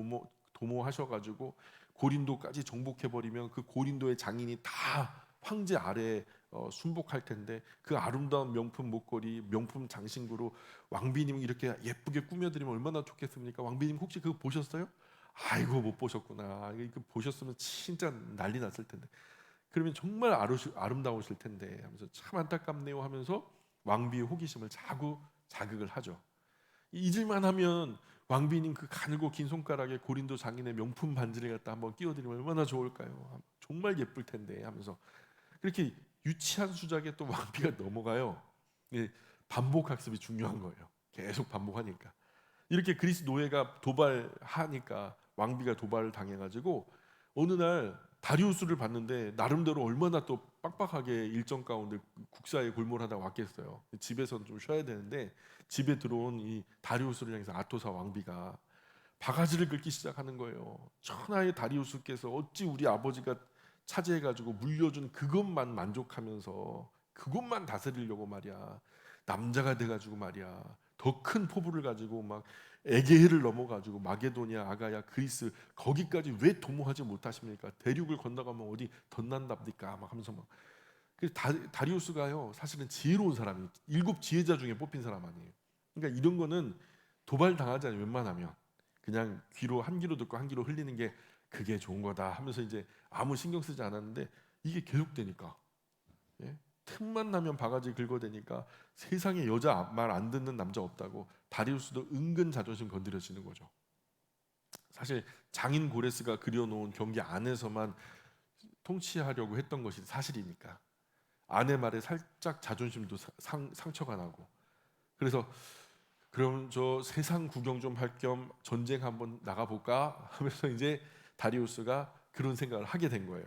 도모하셔가지고 고린도까지 정복해버리면 그 고린도의 장인이 다 황제 아래에 순복할 텐데 그 아름다운 명품 목걸이, 명품 장신구로 왕비님 이렇게 예쁘게 꾸며드리면 얼마나 좋겠습니까? 왕비님 혹시 그거 보셨어요? 아이고 못 보셨구나. 이거 보셨으면 진짜 난리 났을 텐데. 그러면 정말 아름다우실 텐데 하면서 참 안타깝네요 하면서 왕비의 호기심을 자꾸 자극을 하죠. 잊을만 하면 왕비님 그 가늘고 긴 손가락에 고린도 장인의 명품 반지를 갖다 한번 끼워드리면 얼마나 좋을까요? 정말 예쁠 텐데 하면서 그렇게 유치한 수작에 또 왕비가 넘어가요. 예, 반복 학습이 중요한 거예요. 계속 반복하니까. 이렇게 그리스 노예가 도발하니까 왕비가 도발을 당해가지고 어느 날 다리우스를 봤는데 나름대로 얼마나 또 빡빡하게 일정 가운데 국사에 골몰하다 왔겠어요. 집에서는 좀 쉬어야 되는데 집에 들어온 이 다리우스를 향해서 아토사 왕비가 바가지를 긁기 시작하는 거예요. 천하의 다리우스께서 어찌 우리 아버지가 차지해가지고 물려준 그것만 만족하면서 그것만 다스리려고 말이야. 남자가 돼가지고 말이야. 더 큰 포부를 가지고 막 에게해를 넘어가지고 마게도니아, 아가야, 그리스 거기까지 왜 도모하지 못하십니까? 대륙을 건너가면 어디 덧난답니까? 막 하면서 막. 그 다리우스가요 사실은 지혜로운 사람이 7지혜자 중에 뽑힌 사람 아니에요. 그러니까 이런 거는 도발 당하지 않아요. 웬만하면 그냥 귀로 한 귀로 듣고 한 귀로 흘리는 게 그게 좋은 거다 하면서 이제 아무 신경 쓰지 않았는데 이게 계속되니까 예? 틈만 나면 바가지 긁어대니까 세상에 여자 말 안 듣는 남자 없다고 다리우스도 은근 자존심 건드려지는 거죠. 사실 장인 고레스가 그려놓은 경기 안에서만 통치하려고 했던 것이 사실이니까 아내 말에 살짝 자존심도 상처가 나고 그래서 그럼 저 세상 구경 좀 할 겸 전쟁 한번 나가볼까 하면서 이제 다리우스가 그런 생각을 하게 된 거예요.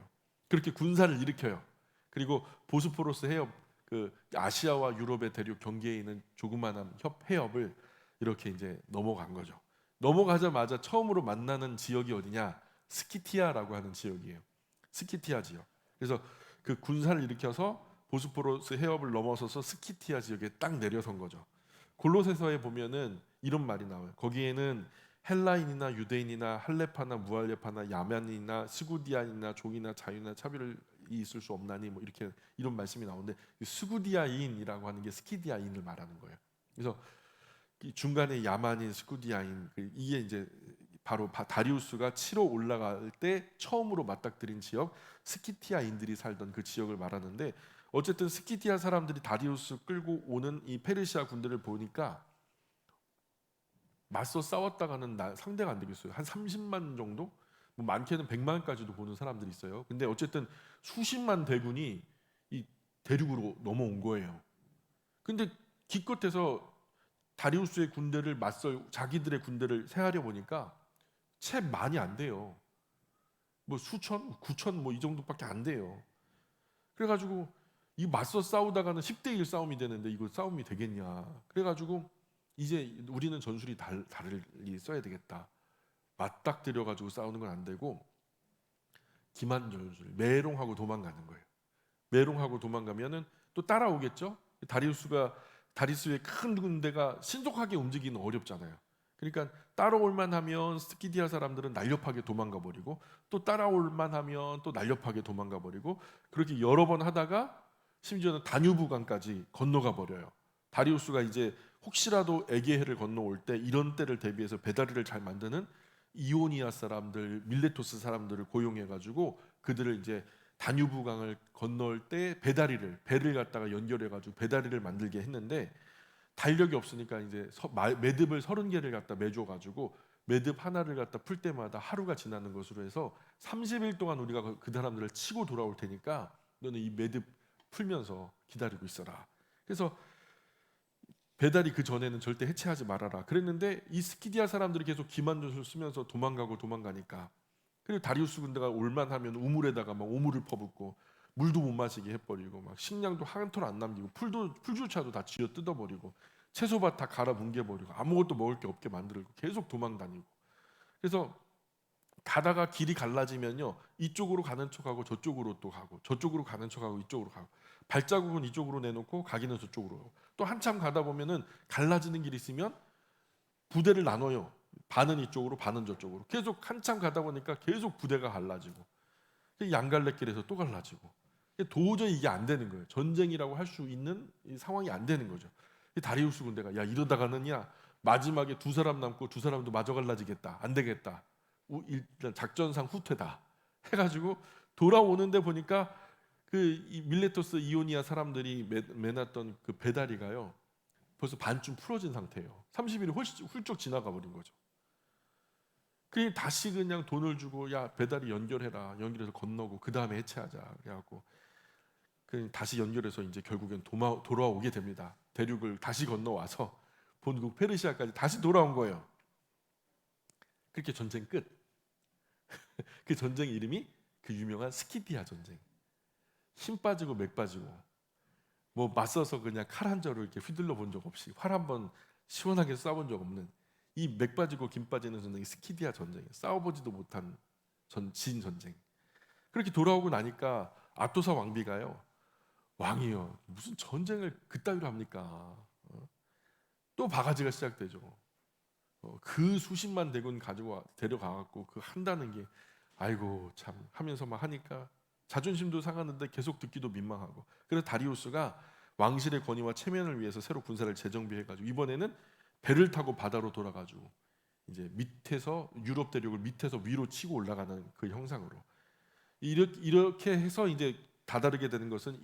그렇게 군사를 일으켜요. 그리고 보스포러스 해협 그 아시아와 유럽의 대륙 경계에 있는 조그마한 해협을 이렇게 이제 넘어간 거죠. 넘어가자마자 처음으로 만나는 지역이 어디냐? 스키티아라고 하는 지역이에요. 스키티아 지역. 그래서 그 군사를 일으켜서 보스포러스 해협을 넘어서서 스키티아 지역에 딱 내려선 거죠. 골로새서에 보면은 이런 말이 나와요. 거기에는 헬라인이나 유대인이나 할레파나 무할레파나 야만이나 스구디아인이나 종이나 자유나 차별이 있을 수 없나니 뭐 이렇게 이런 말씀이 나오는데 스구디아인이라고 하는 게 스키디아인을 말하는 거예요. 그래서 이 중간에 야만인, 스구디아인 이게 이제 바로 다리우스가 치러 올라갈 때 처음으로 맞닥뜨린 지역 스키티아인들이 살던 그 지역을 말하는데 어쨌든 스키티아 사람들이 다리우스 끌고 오는 이 페르시아 군대를 보니까 맞서 싸웠다가는 상대가 안 되겠어요. 한 30만 정도? 뭐 많게는 100만까지도 보는 사람들이 있어요. 근데 어쨌든 수십만 대군이 이 대륙으로 넘어온 거예요. 근데 기껏해서 다리우스의 군대를 자기들의 군대를 세하려 보니까 채 많이 안 돼요. 뭐 수천, 9천 뭐 이 정도밖에 안 돼요. 그래가지고 이 맞서 싸우다가는 10대 1 싸움이 되는데 이거 싸움이 되겠냐? 그래가지고 이제 우리는 전술이 달리 써야 되겠다. 맞닥뜨려 가지고 싸우는 건 안 되고 기만 전술, 메롱하고 도망가는 거예요. 메롱하고 도망가면은 또 따라오겠죠. 다리우스의 큰 군대가 신속하게 움직이는 어렵잖아요. 그러니까 따라올만 하면 스키디아 사람들은 날렵하게 도망가 버리고 또 따라올만 하면 또 날렵하게 도망가 버리고 그렇게 여러 번 하다가 심지어는 다뉴브강까지 건너가 버려요. 다리우스가 이제 혹시라도 에게해를 건너올 때 이런 때를 대비해서 배다리를 잘 만드는 이오니아 사람들, 밀레토스 사람들을 고용해 가지고 그들을 이제 다뉴브강을 건널 때 배를 갖다가 연결해 가지고 배다리를 만들게 했는데 달력이 없으니까 이제 매듭을 30개를 갖다 매줘 가지고 매듭 하나를 갖다 풀 때마다 하루가 지나는 것으로 해서 30일 동안 우리가 그 사람들을 치고 돌아올 테니까 너는 이 매듭 풀면서 기다리고 있어라. 그래서 배달이 그 전에는 절대 해체하지 말아라. 그랬는데 이 스키디아 사람들이 계속 기만전술 쓰면서 도망가니까 그리고 다리우스 군대가 올만하면 우물에다가 막 오물을 퍼붓고 물도 못 마시게 해버리고 막 식량도 한 톨 안 남기고 풀조차도 다 쥐어 뜯어버리고 채소밭 다 갈아 뭉개버리고 아무것도 먹을 게 없게 만들고 계속 도망다니고 그래서 가다가 길이 갈라지면요 이쪽으로 가는 척하고 저쪽으로 또 가고 저쪽으로 가는 척하고 이쪽으로 가고 발자국은 이쪽으로 내놓고 가기는 저쪽으로 또 한참 가다 보면은 갈라지는 길이 있으면 부대를 나눠요. 반은 이쪽으로 반은 저쪽으로 계속 한참 가다 보니까 계속 부대가 갈라지고 양갈래길에서 또 갈라지고 도저히 이게 안 되는 거예요. 전쟁이라고 할 수 있는 이 상황이 안 되는 거죠. 이 다리우스 군대가 야 이러다가는 마지막에 두 사람 남고 두 사람도 마저 갈라지겠다. 안 되겠다. 일단 작전상 후퇴다. 해가지고 돌아오는데 보니까 이 밀레토스 이오니아 사람들이 매놨던 그 배다리가요 벌써 반쯤 풀어진 상태예요. 30일이 훌쩍 지나가 버린 거죠. 그래 다시 그냥 돈을 주고 야 배다리 연결해라. 연결해서 건너고 그 다음에 해체하자. 그래갖고 다시 연결해서 이제 결국엔 돌아오게 됩니다. 대륙을 다시 건너와서 본국 페르시아까지 다시 돌아온 거예요. 그렇게 전쟁 끝. 그 전쟁 이름이 그 유명한 스키디아 전쟁. 힘 빠지고 맥 빠지고 뭐 맞서서 그냥 칼 한 자루 이렇게 휘둘러 본 적 없이 활 한 번 시원하게 쏴본 적 없는 이 맥 빠지고 김 빠지는 전쟁이 스키디아 전쟁이에요. 싸워보지도 못한 진 전쟁. 그렇게 돌아오고 나니까 아토사 왕비가요. 왕이요 무슨 전쟁을 그따위로 합니까? 또 바가지가 시작되죠. 그 수십만 대군 가지고 데려가갖고 그 한다는 게 아이고 참 하면서 막 하니까 자존심도 상하는데 계속 듣기도 민망하고 그래서 다리우스가 왕실의 권위와 체면을 위해서 새로 군사를 재정비해가지고 이번에는 배를 타고 바다로 돌아가지고 이제 밑에서 유럽 대륙을 밑에서 위로 치고 올라가는 그 형상으로 이렇게 해서 이제 다다르게 되는 것은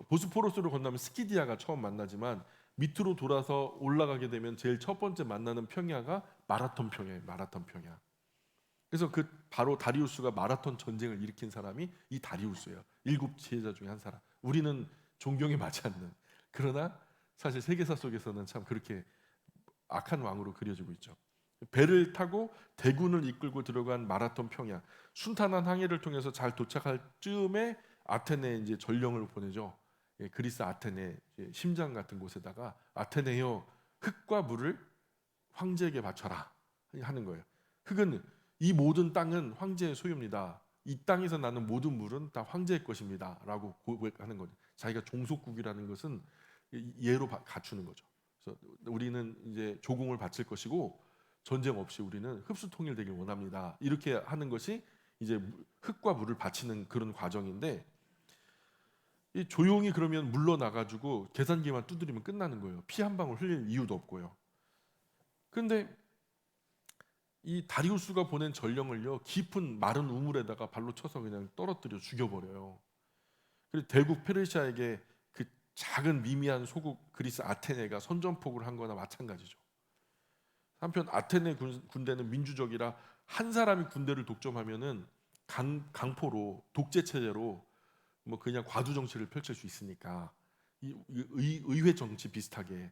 보스포러스를 건너면 스키디아가 처음 만나지만 밑으로 돌아서 올라가게 되면 제일 첫 번째 만나는 평야가 마라톤 평야예요. 마라톤 평야. 그래서 바로 다리우스가 마라톤 전쟁을 일으킨 사람이 이 다리우스예요. 7 지혜자 중에 한 사람. 우리는 존경에 맞지 않는 그러나 사실 세계사 속에서는 참 그렇게 악한 왕으로 그려지고 있죠. 배를 타고 대군을 이끌고 들어간 마라톤 평야. 순탄한 항해를 통해서 잘 도착할 즈음에 아테네에 이제 전령을 보내죠. 그리스 아테네 심장 같은 곳에다가 아테네여 흙과 물을 황제에게 바쳐라 하는 거예요. 흙은 이 모든 땅은 황제의 소유입니다. 이 땅에서 나는 모든 물은 다 황제의 것입니다라고 고백하는 거죠. 자기가 종속국이라는 것은 예로 갖추는 거죠. 그래서 우리는 이제 조공을 바칠 것이고 전쟁 없이 우리는 흡수 통일되길 원합니다. 이렇게 하는 것이 이제 흙과 물을 바치는 그런 과정인데 조용히 그러면 물러나가지고 계산기만 두드리면 끝나는 거예요. 피 한 방울 흘릴 이유도 없고요. 그런데 이 다리우스가 보낸 전령을요 깊은 마른 우물에다가 발로 쳐서 그냥 떨어뜨려 죽여버려요. 그리고 대국 페르시아에게 그 작은 미미한 소국 그리스 아테네가 선전포고를 한 거나 마찬가지죠. 한편 아테네 군대는 민주적이라 한 사람이 군대를 독점하면은 강포로 독재 체제로 뭐 그냥 과두 정치를 펼칠 수 있으니까 의회 정치 비슷하게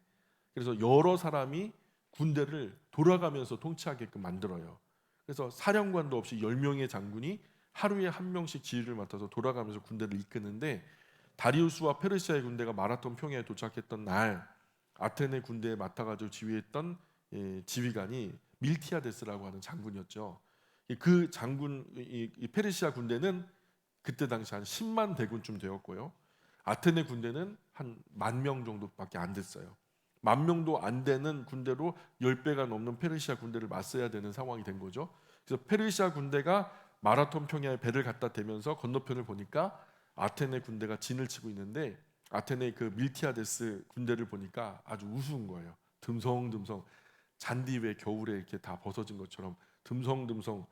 그래서 여러 사람이 군대를 돌아가면서 통치하게끔 만들어요. 그래서 사령관도 없이 10명의 장군이 하루에 한 명씩 지휘를 맡아서 돌아가면서 군대를 이끄는데 다리우스와 페르시아의 군대가 마라톤 평야에 도착했던 날 아테네 군대에 맡아가지고 지휘했던 지휘관이 밀티아데스라고 하는 장군이었죠. 그 장군 이 페르시아 군대는 그때 당시 한 10만 대군쯤 되었고요. 아테네 군대는 한 10,000명 정도밖에 안 됐어요. 10,000명도 안 되는 군대로 10배가 넘는 페르시아 군대를 맞서야 되는 상황이 된 거죠. 그래서 페르시아 군대가 마라톤 평야에 배를 갖다 대면서 건너편을 보니까 아테네 군대가 진을 치고 있는데 아테네 그 밀티아데스 군대를 보니까 아주 우스운 거예요. 듬성듬성 잔디 위에 겨울에 이렇게 다 벗어진 것처럼 듬성듬성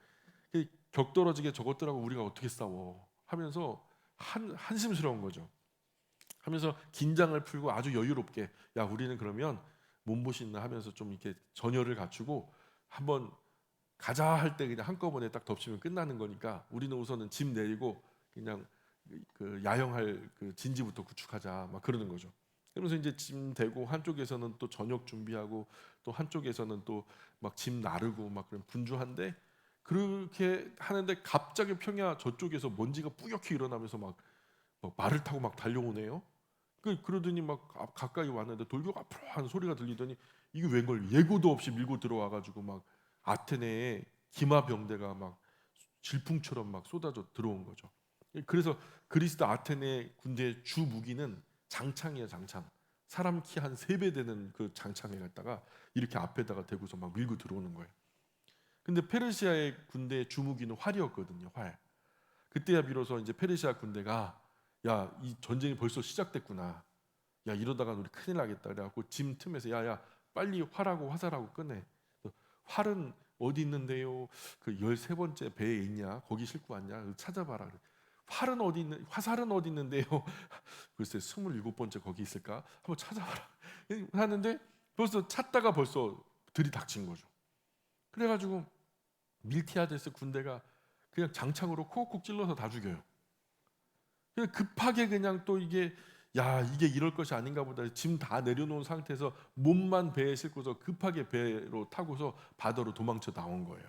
격떨어지게 저것들하고 우리가 어떻게 싸워 하면서 한심스러운 거죠. 하면서 긴장을 풀고 아주 여유롭게 야 우리는 그러면 몸보신나 하면서 좀 이렇게 전열을 갖추고 한번 가자 할 때 그냥 한꺼번에 딱 덮치면 끝나는 거니까 우리는 우선은 짐 내리고 그냥 그 야영할 그 진지부터 구축하자 막 그러는 거죠. 그러면서 이제 짐 대고 한쪽에서는 또 저녁 준비하고 또 한쪽에서는 또 막 짐 나르고 막 그런 분주한데 그렇게 하는데 갑자기 평야 저쪽에서 먼지가 뿌옇게 일어나면서 막 말을 타고 막 달려오네요. 그러더니 막 가까이 왔는데 돌격 앞으로 하는 소리가 들리더니 이게 웬걸 예고도 없이 밀고 들어와가지고 막 아테네에 기마병대가 막 질풍처럼 막 쏟아져 들어온 거죠. 그래서 그리스 아테네 군대의 주 무기는 장창이에요. 장창. 사람 키 한 3배 되는 그 장창에 갖다가 이렇게 앞에다가 대고서 막 밀고 들어오는 거예요. 근데 페르시아의 군대의 주무기는 활이었거든요. 활. 그때야 비로소 이제 페르시아 군대가 야, 이 전쟁이 벌써 시작됐구나. 야, 이러다가 우리 큰일 나겠다. 그래갖고 짐 틈에서 야야 빨리 활하고 화살하고 꺼내. 활은 어디 있는데요? 그 13번째 배에 있냐? 거기 싣고 왔냐? 찾아봐라. 활은 어디 있는? 화살은 어디 있는데요? 글쎄 27번째 거기 있을까? 한번 찾아봐라. 하는데 벌써 찾다가 벌써 들이닥친 거죠. 그래가지고 밀티아데스 군대가 그냥 장창으로 콕콕 찔러서 다 죽여요. 그냥 급하게 그냥 또 이게 야 이게 이럴 것이 아닌가 보다 짐 다 내려놓은 상태에서 몸만 배에 싣고서 급하게 배로 타고서 바다로 도망쳐 나온 거예요.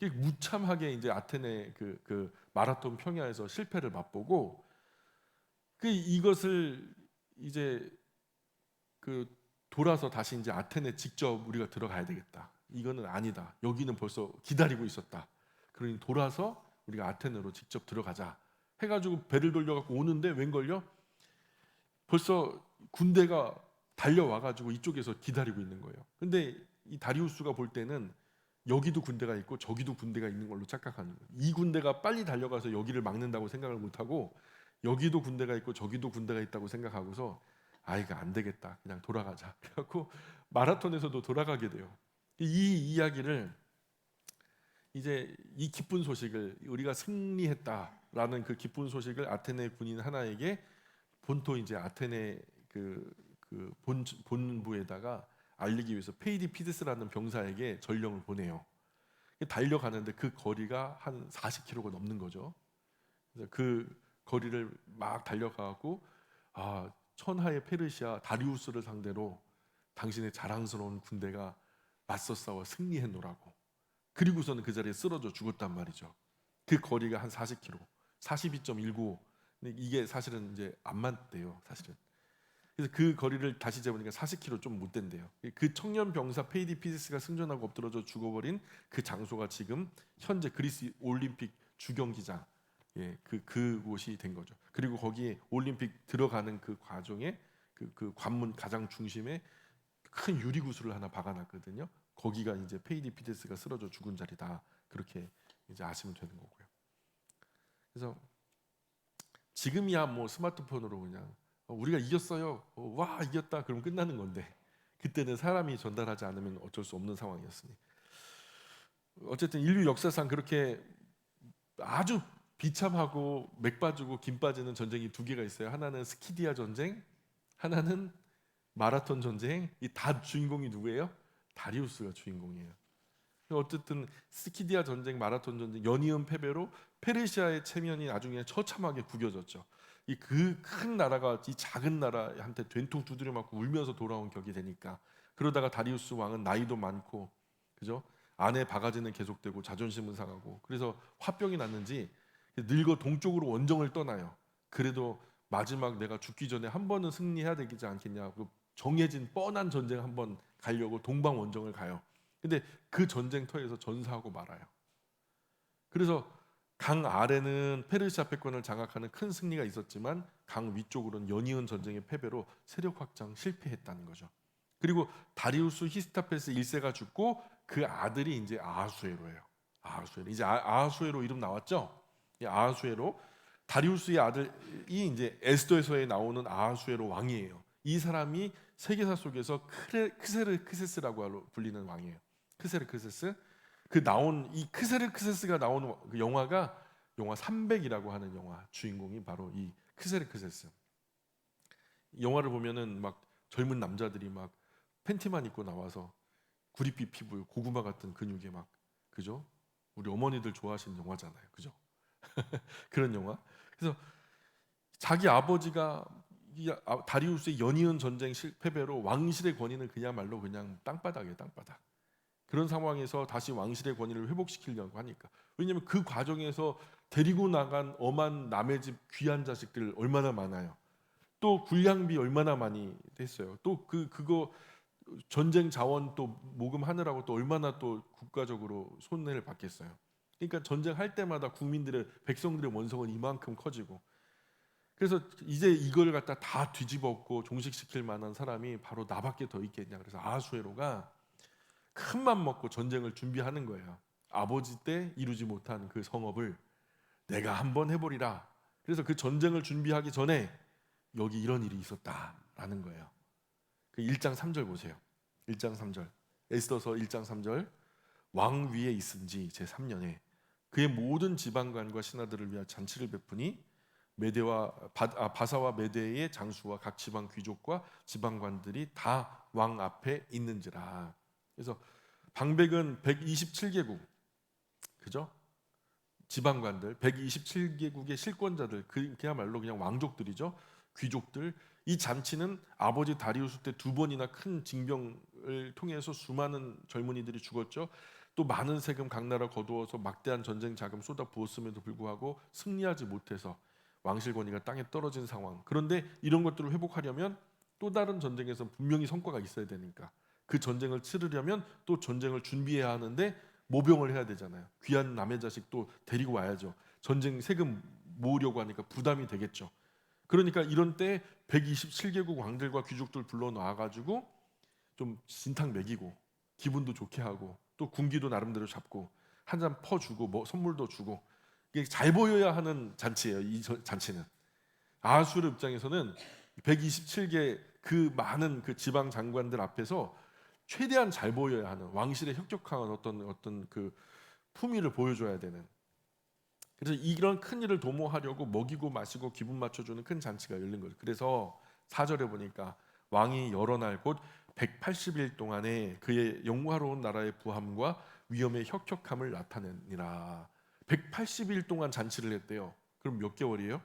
이게 무참하게 이제 아테네 그 마라톤 평야에서 실패를 맛보고 이것을 이제 그 돌아서 다시 이제 아테네 직접 우리가 들어가야 되겠다. 이거는 아니다. 여기는 벌써 기다리고 있었다. 그러니 돌아서 우리가 아테네로 직접 들어가자. 해가지고 배를 돌려갖고 오는데 웬걸요? 벌써 군대가 달려와가지고 이쪽에서 기다리고 있는 거예요. 근데 이 다리우스가 볼 때는 여기도 군대가 있고 저기도 군대가 있는 걸로 착각하는 거예요. 이 군대가 빨리 달려가서 여기를 막는다고 생각을 못하고 여기도 군대가 있고 저기도 군대가 있다고 생각하고서 아 이거 안 되겠다. 그냥 돌아가자. 그래갖고 마라톤에서도 돌아가게 돼요. 이 이야기를 이제 이 기쁜 소식을 우리가 승리했다라는 그 기쁜 소식을 아테네 군인 하나에게 본토 이제 아테네 본부에다가 알리기 위해서 페이디피데스라는 병사에게 전령을 보내요. 달려가는데 그 거리가 한 40km가 넘는 거죠. 그래서 그 거리를 막 달려가고 아 천하의 페르시아 다리우스를 상대로 당신의 자랑스러운 군대가 맞서 싸워 승리했노라고. 그리고서는 그 자리에 쓰러져 죽었단 말이죠. 그 거리가 한 40km, 42.195. 근데 이게 사실은 이제 안 맞대요, 사실은. 그래서 그 거리를 다시 재보니까 40km 좀 못 된대요. 그 청년 병사 페이디피데스가 승전하고 엎드러져 죽어버린 그 장소가 지금 현재 그리스 올림픽 주경기장, 그곳이 된 거죠. 그리고 거기에 올림픽 들어가는 그 과정에 그 관문 가장 중심에 큰 유리구슬을 하나 박아놨거든요. 거기가 이제 페이디피데스가 쓰러져 죽은 자리다. 그렇게 이제 아시면 되는 거고요. 그래서 지금이야 뭐 스마트폰으로 그냥 우리가 이겼어요. 와 이겼다. 그럼 끝나는 건데 그때는 사람이 전달하지 않으면 어쩔 수 없는 상황이었으니 어쨌든 인류 역사상 그렇게 아주 비참하고 맥 빠지고 김 빠지는 전쟁이 두 개가 있어요. 하나는 스키디아 전쟁, 하나는 마라톤 전쟁. 이 다 주인공이 누구예요? 다리우스가 주인공이에요. 어쨌든 스키디아 전쟁, 마라톤 전쟁 연이은 패배로 페르시아의 체면이 나중에 처참하게 구겨졌죠. 이 그 큰 나라가 이 작은 나라한테 된통 두드려 맞고 울면서 돌아온 격이 되니까 그러다가 다리우스 왕은 나이도 많고 그죠? 아내 바가지는 계속되고 자존심은 상하고 그래서 화병이 났는지 늙어 동쪽으로 원정을 떠나요. 그래도 마지막 내가 죽기 전에 한 번은 승리해야 되지 않겠냐. 정해진 뻔한 전쟁 한번 가려고 동방 원정을 가요. 근데 그 전쟁터에서 전사하고 말아요. 그래서 강 아래는 페르시아 패권을 장악하는 큰 승리가 있었지만 강 위쪽으로는 연이은 전쟁의 패배로 세력 확장 실패했다는 거죠. 그리고 다리우스 히스타페스 1세가 죽고 그 아들이 이제 아하수에로예요. 아하수에로. 이제 아하수에로 이름 나왔죠? 이 아하수에로 다리우스의 아들이 이제 에스더에서에 나오는 아하수에로 왕이에요. 이 사람이 세계사 속에서 크세르크세스라고 불리는 왕이에요. 크세르크세스. 그 나온 이 크세르크세스가 나온 그 영화 300이라고 하는 영화 주인공이 바로 이 크세르크세스. 영화를 보면은 막 젊은 남자들이 막 팬티만 입고 나와서 구릿빛 피부, 고구마 같은 근육에 막 그죠? 우리 어머니들 좋아하시는 영화잖아요, 그죠? 그런 영화. 그래서 자기 아버지가 다리우스의 연이은 전쟁 패배로 왕실의 권위는 그야말로 그냥 땅바닥이에요, 땅바닥. 그런 상황에서 다시 왕실의 권위를 회복시키려고 하니까. 왜냐하면 그 과정에서 데리고 나간 엄한 남의 집 귀한 자식들 얼마나 많아요. 또 군량비 얼마나 많이 됐어요. 또 그거 전쟁 자원 또 모금하느라고 또 얼마나 또 국가적으로 손해를 받겠어요. 그러니까 전쟁할 때마다 백성들의 원성은 이만큼 커지고 그래서 이제 이걸 갖다 다 뒤집었고 종식시킬 만한 사람이 바로 나밖에 더 있겠냐. 그래서 아하수에로가 큰 맘 먹고 전쟁을 준비하는 거예요. 아버지 때 이루지 못한 그 성업을 내가 한번 해보리라. 그래서 그 전쟁을 준비하기 전에 여기 이런 일이 있었다라는 거예요. 그 1장 3절 보세요. 1장 3절. 에스더서 1장 3절. 왕 위에 있은지 제3년에 그의 모든 지방관과 신하들을 위한 잔치를 베푸니 바사와 메대의 장수와 각 지방 귀족과 지방관들이 다 왕 앞에 있는지라. 그래서 방백은 127개국, 그죠? 지방관들 127개국의 실권자들, 그야말로 그냥 왕족들이죠. 귀족들. 이 잔치는 아버지 다리우스 때 2번이나 큰 징병을 통해서 수많은 젊은이들이 죽었죠. 또 많은 세금 각 나라 거두어서 막대한 전쟁 자금 쏟아 부었음에도 불구하고 승리하지 못해서 왕실 권위가 땅에 떨어진 상황. 그런데 이런 것들을 회복하려면 또 다른 전쟁에서 분명히 성과가 있어야 되니까 그 전쟁을 치르려면 또 전쟁을 준비해야 하는데 모병을 해야 되잖아요. 귀한 남의 자식 또 데리고 와야죠. 전쟁 세금 모으려고 하니까 부담이 되겠죠. 그러니까 이런 때 127개국 왕들과 귀족들 불러 놔가지고 좀 진탕 먹이고 기분도 좋게 하고 또 군기도 나름대로 잡고 한 잔 퍼주고 뭐 선물도 주고, 이게 잘 보여야 하는 잔치예요. 이 잔치는 아하수르 입장에서는 127개 그 많은 그 지방 장관들 앞에서 최대한 잘 보여야 하는, 왕실의 혁혁한 어떤 그 품위를 보여줘야 되는, 그래서 이런 큰 일을 도모하려고 먹이고 마시고 기분 맞춰주는 큰 잔치가 열린 거죠. 그래서 4절에 보니까 왕이 여러 날 곧 180일 동안에 그의 영화로운 나라의 부함과 위엄의 혁혁함을 나타내니라. 180일 동안 잔치를 했대요. 그럼 몇 개월이에요?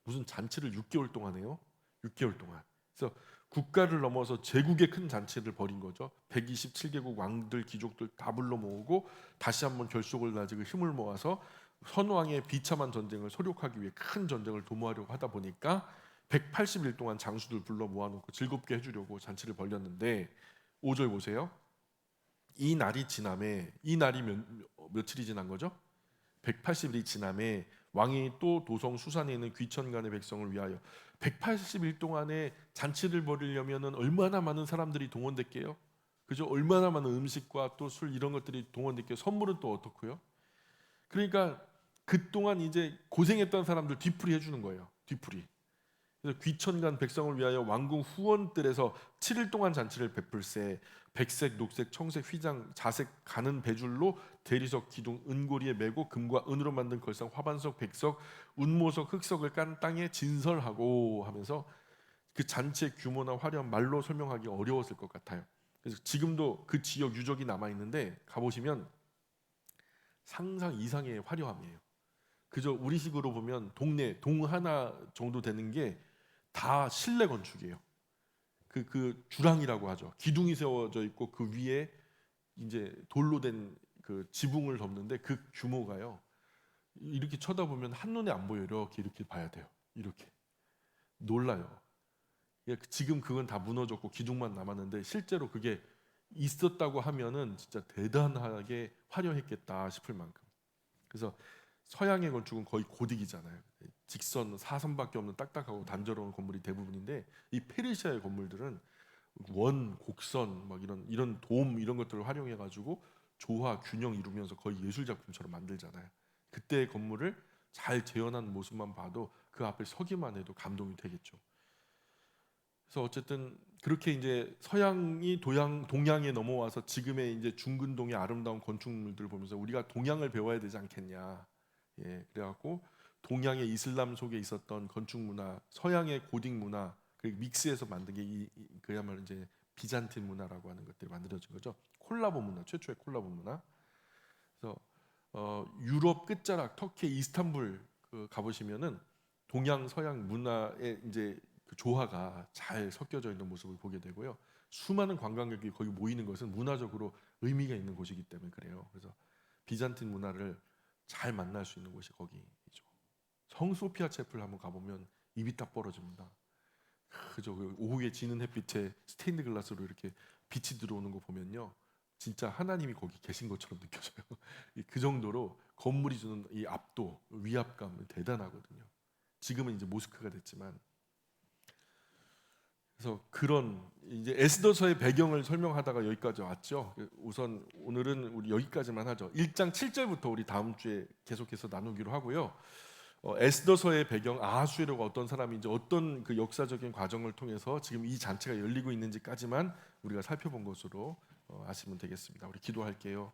무슨 잔치를 6개월 동안 해요? 6개월 동안. 그래서 국가를 넘어서 제국의 큰 잔치를 벌인 거죠. 127개국 왕들 귀족들 다 불러 모으고 다시 한번 결속을 가지고 힘을 모아서 선왕의 비참한 전쟁을 소력하기 위해 큰 전쟁을 도모하려고 하다 보니까 180일 동안 장수들 불러 모아놓고 즐겁게 해주려고 잔치를 벌였는데 5절 보세요. 이 날이 지남에, 이 날이 며칠이 지난 거죠? 180일이 지남에 왕이 또 도성 수산에 있는 귀천간의 백성을 위하여 180일 동안에 잔치를 벌이려면 얼마나 많은 사람들이 동원됐게요? 그죠? 얼마나 많은 음식과 또 술 이런 것들이 동원됐게요? 선물은 또 어떻고요? 그러니까 그동안 이제 고생했던 사람들 뒤풀이 해주는 거예요. 뒤풀이. 그래서 귀천간 백성을 위하여 왕궁 후원들에서 7일 동안 잔치를 베풀세 백색, 녹색, 청색, 휘장, 자색 가는 배줄로 대리석, 기둥, 은고리에 메고 금과 은으로 만든 걸상, 화반석, 백석, 운모석, 흑석을 깐 땅에 진설하고 하면서 그 잔치의 규모나 화려한 말로 설명하기 어려웠을 것 같아요. 그래서 지금도 그 지역 유적이 남아 있는데 가보시면 상상 이상의 화려함이에요. 그저 우리식으로 보면 동네 동 하나 정도 되는 게 다 실내 건축이에요. 그 주랑이라고 하죠. 기둥이 세워져 있고 그 위에 이제 돌로 된 그 지붕을 덮는데 그 규모가요. 이렇게 쳐다보면 한눈에 안 보여요. 이렇게 봐야 돼요. 이렇게 놀라요. 지금 그건 다 무너졌고 기둥만 남았는데 실제로 그게 있었다고 하면은 진짜 대단하게 화려했겠다 싶을 만큼. 그래서 서양의 건축은 거의 고딕이잖아요. 직선 사선밖에 없는 딱딱하고 단조로운 건물이 대부분인데 이 페르시아의 건물들은 원, 곡선 막 이런 돔 이런 것들을 활용해 가지고 조화, 균형 이루면서 거의 예술 작품처럼 만들잖아요. 그때의 건물을 잘 재현한 모습만 봐도 그 앞에 서기만 해도 감동이 되겠죠. 그래서 어쨌든 그렇게 이제 서양이 동양에 넘어와서 지금의 이제 중근동의 아름다운 건축물들을 보면서 우리가 동양을 배워야 되지 않겠냐. 예, 그래갖고 동양의 이슬람 속에 있었던 건축 문화, 서양의 고딕 문화, 그 믹스해서 만든 게 그야말로 이제 비잔틴 문화라고 하는 것들이 만들어진 거죠. 콜라보 문화, 최초의 콜라보 문화. 그래서 유럽 끝자락 터키 이스탄불 가보시면은 동양 서양 문화의 이제 그 조화가 잘 섞여져 있는 모습을 보게 되고요. 수많은 관광객이 거기 모이는 것은 문화적으로 의미가 있는 곳이기 때문에 그래요. 그래서 비잔틴 문화를 잘 만날 수 있는 곳이 거기죠. 성소피아 채플 한번 가보면 입이 딱 벌어집니다. 그죠? 그 오후에 지는 햇빛에 스테인드 글라스로 이렇게 빛이 들어오는 거 보면요, 진짜 하나님이 거기 계신 것처럼 느껴져요. 그 정도로 건물이 주는 이 압도, 위압감은 대단하거든요. 지금은 이제 모스크가 됐지만, 그래서 그런 이제 에스더서의 배경을 설명하다가 여기까지 왔죠. 우선 오늘은 우리 여기까지만 하죠. 1장 7절부터 우리 다음 주에 계속해서 나누기로 하고요. 에스더서의 배경, 아하수에로가 어떤 사람인지, 어떤 그 역사적인 과정을 통해서 지금 이 잔치가 열리고 있는지까지만 우리가 살펴본 것으로 아시면 되겠습니다. 우리 기도할게요.